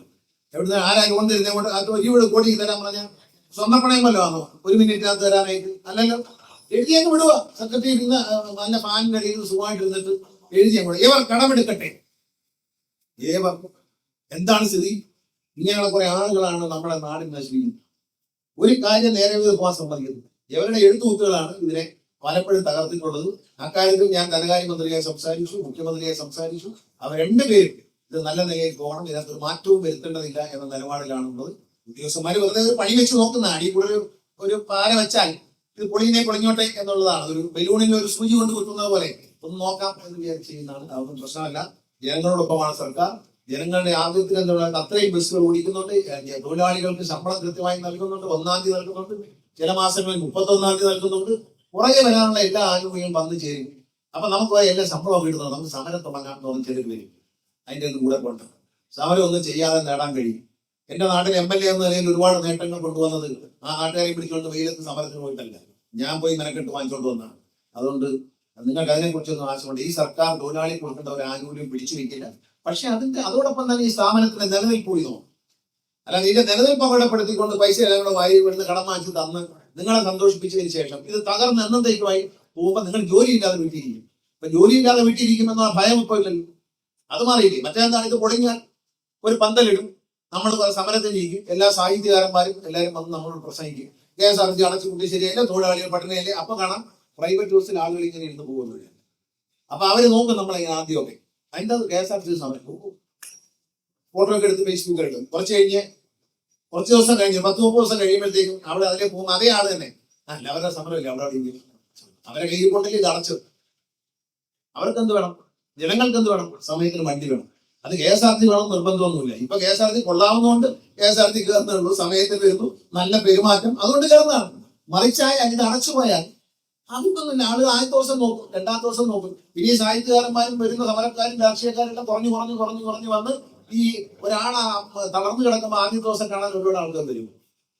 എവിടുന്ന് ആരാ ലോൺ തരുന്നത്? കൊണ്ട് 20 കോടി തരാൻ പറഞ്ഞാൽ സ്വർണ്ണപ്പണയമല്ലോ ആണോ 1 മിനിറ്റിനകത്ത് തരാനായിട്ട്? അല്ലല്ലോ, എഴുതിയങ്ങ് വിടുക. സെക്രട്ടറി ഇരുന്ന് നല്ല ഫാനിന്റെ അടിയിൽ സുഖമായിട്ട് ഇരുന്നിട്ട് എഴുതിയങ്ങ് വിടുക. ഇവർ കടമെടുക്കട്ടെ. എന്താണ് സ്ഥിതി? ഇങ്ങനെയുള്ള കുറെ ആളുകളാണ് നമ്മുടെ നാടിന് നശിപ്പിക്കുന്നത്. ഒരു കാര്യം നേരെ പോകാൻ സമ്മതിക്കുന്നത്. ഇവരുടെ എഴുത്തുകുത്തുകളാണ് ഇതിനെ പലപ്പോഴും തകർത്തിട്ടുള്ളത്. അക്കാര്യത്തിൽ ഞാൻ ധനകാര്യമന്ത്രിയെ സംസാരിച്ചു, മുഖ്യമന്ത്രിയെ സംസാരിച്ചു. അവർ രണ്ടുപേരും ഇത് നല്ല നിലയിൽ പോകണം, ഇതിനകത്ത് ഒരു മാറ്റവും വരുത്തേണ്ടതില്ല എന്ന നിലപാടിലാണുള്ളത്. ഉദ്യോഗസ്ഥന്മാര് വെറുതെ ഒരു പണി വെച്ച് നോക്കുന്നതാണ്. ഈ കൂടെ ഒരു പാര വെച്ചാൽ ഇത് പൊളിഞ്ഞോട്ടെ എന്നുള്ളതാണ്. ഒരു ബലൂണിൽ ഒരു സൂചി കൊണ്ട് കുത്തുന്നത് പോലെ ഒന്ന് നോക്കാം എന്ന് വിചാരിച്ച് ചെയ്യുന്നതാണ്. അതൊന്നും പ്രശ്നമല്ല. ജനങ്ങളോടൊപ്പമാണ് സർക്കാർ. ജനങ്ങളുടെ ആദ്യത്തിൽ എന്നുള്ള അത്രയും ബസ്സുകൾ ഓടിക്കുന്നുണ്ട്. തൊഴിലാളികൾക്ക് ശമ്പളം കൃത്യമായി നൽകുന്നുണ്ട്. 1-ാം തീയതി നൽകുന്നുണ്ട്, ചില മാസങ്ങളിൽ 31-ാം തീയതി നൽകുന്നുണ്ട്. പുറകെ വരാനുള്ള എല്ലാ ആനുകൂല്യങ്ങളും വന്നു ചേരും. അപ്പൊ നമുക്ക് എല്ലാ ശമ്പളം കിട്ടുന്നത്. നമുക്ക് സമരം തുടങ്ങാൻ തോന്നി ചിലർ വരും. അതിന്റെ ഒന്നും കൂടെ കൊണ്ട് സമരം ഒന്നും ചെയ്യാതെ നേടാൻ കഴിയും. എന്റെ നാട്ടിൽ MLA എന്ന നിലയിൽ ഒരുപാട് നേട്ടങ്ങൾ കൊണ്ടുവന്നത് ആ നാട്ടുകാരെ പിടിച്ചുകൊണ്ട് വെയിലത്ത് സമരത്തിന് പോയിട്ടല്ല, ഞാൻ പോയി മെനക്കെട്ട് വാങ്ങിച്ചോണ്ട് വന്നതാണ്. അതുകൊണ്ട് നിങ്ങൾക്ക് അതിനെക്കുറിച്ചൊന്നും ആശയമുണ്ട്. ഈ സർക്കാർ തൊഴിലാളി കൊടുക്കേണ്ട ഒരു ആനുകൂല്യം പിടിച്ചു വെക്കില്ല. പക്ഷെ അതോടൊപ്പം തന്നെ ഈ സ്ഥാപനത്തിന്റെ നിലനിൽപ്പ് കൂടി നോക്കും. അല്ല, ഇതിന്റെ നിലനിൽപ്പ് അപകടപ്പെടുത്തിക്കൊണ്ട് പൈസ എല്ലാം കൂടെ വാരി വിടുന്ന് കടം വാങ്ങിച്ച് തന്ന് നിങ്ങളെ സന്തോഷിപ്പിച്ചതിന് ശേഷം ഇത് തകർന്ന് എന്നത്തേക്കുമായി പോകുമ്പോൾ നിങ്ങൾ ജോലിയില്ലാതെ വീട്ടിയിരിക്കും. ഇപ്പൊ ജോലിയില്ലാതെ വീട്ടിയിരിക്കുമെന്ന ഭയം ഇപ്പോൾ ഇല്ലല്ലോ, അത് മാറിയില്ലേ. മറ്റേന്താണ്, ഇത് പൊളിഞ്ഞാൽ ഒരു പന്തലിടും, നമ്മൾ സമരത്തിനിരിക്കും, എല്ലാ സാഹിത്യകാരന്മാരും എല്ലാവരും വന്ന് നമ്മളോട് പ്രസംഗിക്കും. KSRTC അടച്ചു കൂട്ടി ശരിയല്ല, തൊഴിലാളികൾ പട്ടിണിയല്ലേ. അപ്പൊ കാണാം പ്രൈവറ്റ് ബസ്സിൽ ആളുകൾ ഇങ്ങനെ ഇരുന്ന് പോകുന്നില്ല. അപ്പൊ അവര് നോക്കും നമ്മളിങ്ങനെ ആദ്യമൊക്കെ. അതിൻ്റെ KSRTC സമരം ഫോട്ടോ ഒക്കെ എടുത്ത് ഫേസ്ബുക്കിൽ ഇടും. കുറച്ച് ദിവസം കഴിഞ്ഞ് 10-30 ദിവസം കഴിയുമ്പോഴത്തേക്കും അവിടെ അതിലെ പോകുന്ന അതേ ആള് തന്നെ അല്ല, അവരുടെ സമരമില്ല, അവിടെ അവരെ കയ്യിൽ കൊണ്ടില്ല ഇത് അടച്ചു. അവർക്ക് എന്ത് വേണം? ജനങ്ങൾക്ക് എന്ത് വേണം? സമയത്തിന് വണ്ടി വേണം. അത് KSRTC വേണം നിർബന്ധമൊന്നുമില്ല. ഇപ്പൊ KSRTC കൊള്ളാവുന്നതുകൊണ്ട് KSRTC കയറുന്നുള്ളൂ, സമയത്തിന് വരുന്നു, നല്ല പെരുമാറ്റം, അതുകൊണ്ട് കയറുന്നതാണ്. മറിച്ചായ ഇത് അടച്ചു പോയാൽ അതൊന്നുമില്ല. ആളുകൾ ആദ്യത്തെ ദിവസം നോക്കും, രണ്ടാമത്തെ ദിവസം നോക്കും. ഇനി സാഹിത്യകാരന്മാരും വരുന്ന സമരക്കാരും രാഷ്ട്രീയക്കാരെല്ലാം കുറഞ്ഞു വന്ന് ഈ ഒരാളെ തളർന്നു കിടക്കുമ്പോൾ ആദ്യ ദിവസം കാണാൻ ഒരുപാട് ആൾക്കാർ വരും.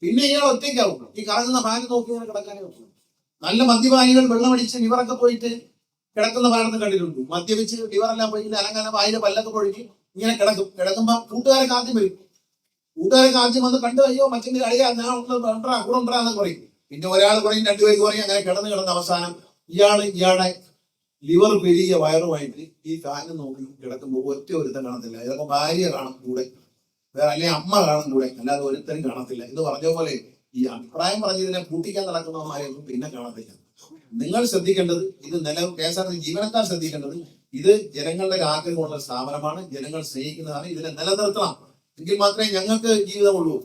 പിന്നെ ഇയാൾ ഒറ്റയ്ക്കാവും. ഈ കറങ്ങുന്ന ബാഗ് നോക്കി ഇങ്ങനെ കിടക്കാനേ പറ്റും. നല്ല മദ്യപാനികൾ വെള്ളമടിച്ച് ലിവറൊക്കെ പോയിട്ട് കിടക്കുന്ന ഭാഗത്ത് കണ്ടിട്ടുണ്ട്. മദ്യപിച്ച് ലിവറെല്ലാം പോയി അലങ്കാരം വായിലെ പല്ലൊക്കെ പൊഴുകി ഇങ്ങനെ കിടക്കുമ്പോ കൂട്ടുകാരൊക്കെ ആദ്യം വരും. കൂട്ടുകാരൊക്കെ ആദ്യം വന്ന് കണ്ടു, അയ്യോ മച്ചിന്റെ കളിയാ, ഞാൻ കൂടെ ഉണ്ടാന്ന് പറയും. പിന്നെ ഒരാൾ കുറയും, രണ്ടുപേര് കുറയും, അങ്ങനെ കിടന്ന് അവസാനം ഇയാളെ ലിവർ പെരിയ വയറുമായിട്ട് ഈ ഫാന് നോക്കി കിടക്കുമ്പോൾ ഒറ്റ ഒരുത്തൻ കാണത്തില്ല. ഇതൊക്കെ ഭാര്യ കാണും കൂടെ, വേറെ അല്ലെങ്കിൽ അമ്മ കാണും കൂടെ, അല്ലാതെ ഒരുത്തരും കാണത്തില്ല. എന്ന് പറഞ്ഞ പോലെ ഈ അഭിപ്രായം പറഞ്ഞതിനെ പൂട്ടിക്കാൻ നടക്കുന്നവന്മാരെയൊന്നും പിന്നെ കാണത്തില്ല. നിങ്ങൾ ശ്രദ്ധിക്കേണ്ടത്, ഇത് KSRTC ജീവനക്കാർ ശ്രദ്ധിക്കേണ്ടത്, ഇത് ജനങ്ങളുടെ ആഗ്രഹമുള്ള സ്ഥാപനമാണ്, ജനങ്ങൾ സ്നേഹിക്കുന്നതാണ്. ഇതിനെ നിലനിർത്തണം, എങ്കിൽ മാത്രമേ ഞങ്ങൾക്ക് ജീവിതമുള്ളൂ.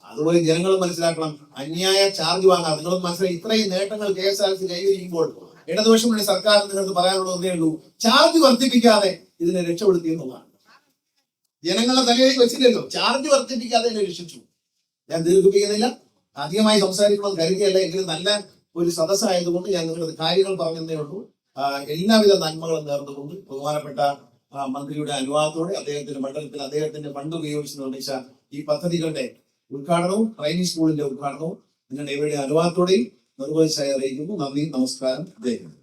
അതുപോലെ ജനങ്ങൾ മനസ്സിലാക്കണം, അന്യായ ചാർജ് വാങ്ങാം. നിങ്ങൾ മനസ്സിലായി, ഇത്രയും നേട്ടങ്ങൾ KSRTC കൈവരിക്കുമ്പോൾ ഇടതുപക്ഷമുള്ള സർക്കാർ നിങ്ങൾക്ക് പറയാനുള്ളത് ഒന്നേ ഉള്ളൂ, ചാർജ് വർദ്ധിപ്പിക്കാതെ ഇതിനെ രക്ഷപ്പെടുത്തി എന്നുള്ളതാണ്. ജനങ്ങളുടെ തലയിലേക്ക് വെച്ചില്ലല്ലോ, ചാർജ് വർദ്ധിപ്പിക്കാതെ എന്നെ രക്ഷിച്ചു. ഞാൻ ദീർഘിപ്പിക്കുന്നില്ല, അധികമായി സംസാരിക്കണമെന്ന് കരുതിയല്ല, എങ്കിലും നല്ല ഒരു സദസ്സായതുകൊണ്ട് ഞാൻ നിങ്ങൾക്ക് കാര്യങ്ങൾ പറഞ്ഞതേ ഉള്ളൂ. എല്ലാവിധ നന്മകളും നേർന്നുകൊണ്ട് ബഹുമാനപ്പെട്ട മന്ത്രിയുടെ അനുവാദത്തോടെ അദ്ദേഹത്തിന്റെ മണ്ഡലത്തിൽ അദ്ദേഹത്തിന്റെ ഫണ്ട് ഉപയോഗിച്ച് നിർമ്മിച്ച ഈ പദ്ധതികളുടെ ഉദ്ഘാടനവും ട്രെയിനിങ് സ്കൂളിന്റെ ഉദ്ഘാടനവും നിങ്ങളുടെ ഇവരുടെ അനുവാദത്തോടെയും നിർവഹിച്ചായി അറിയിക്കുന്നു. നന്ദി, നമസ്കാരം, ജയ് ഹിന്ദ്.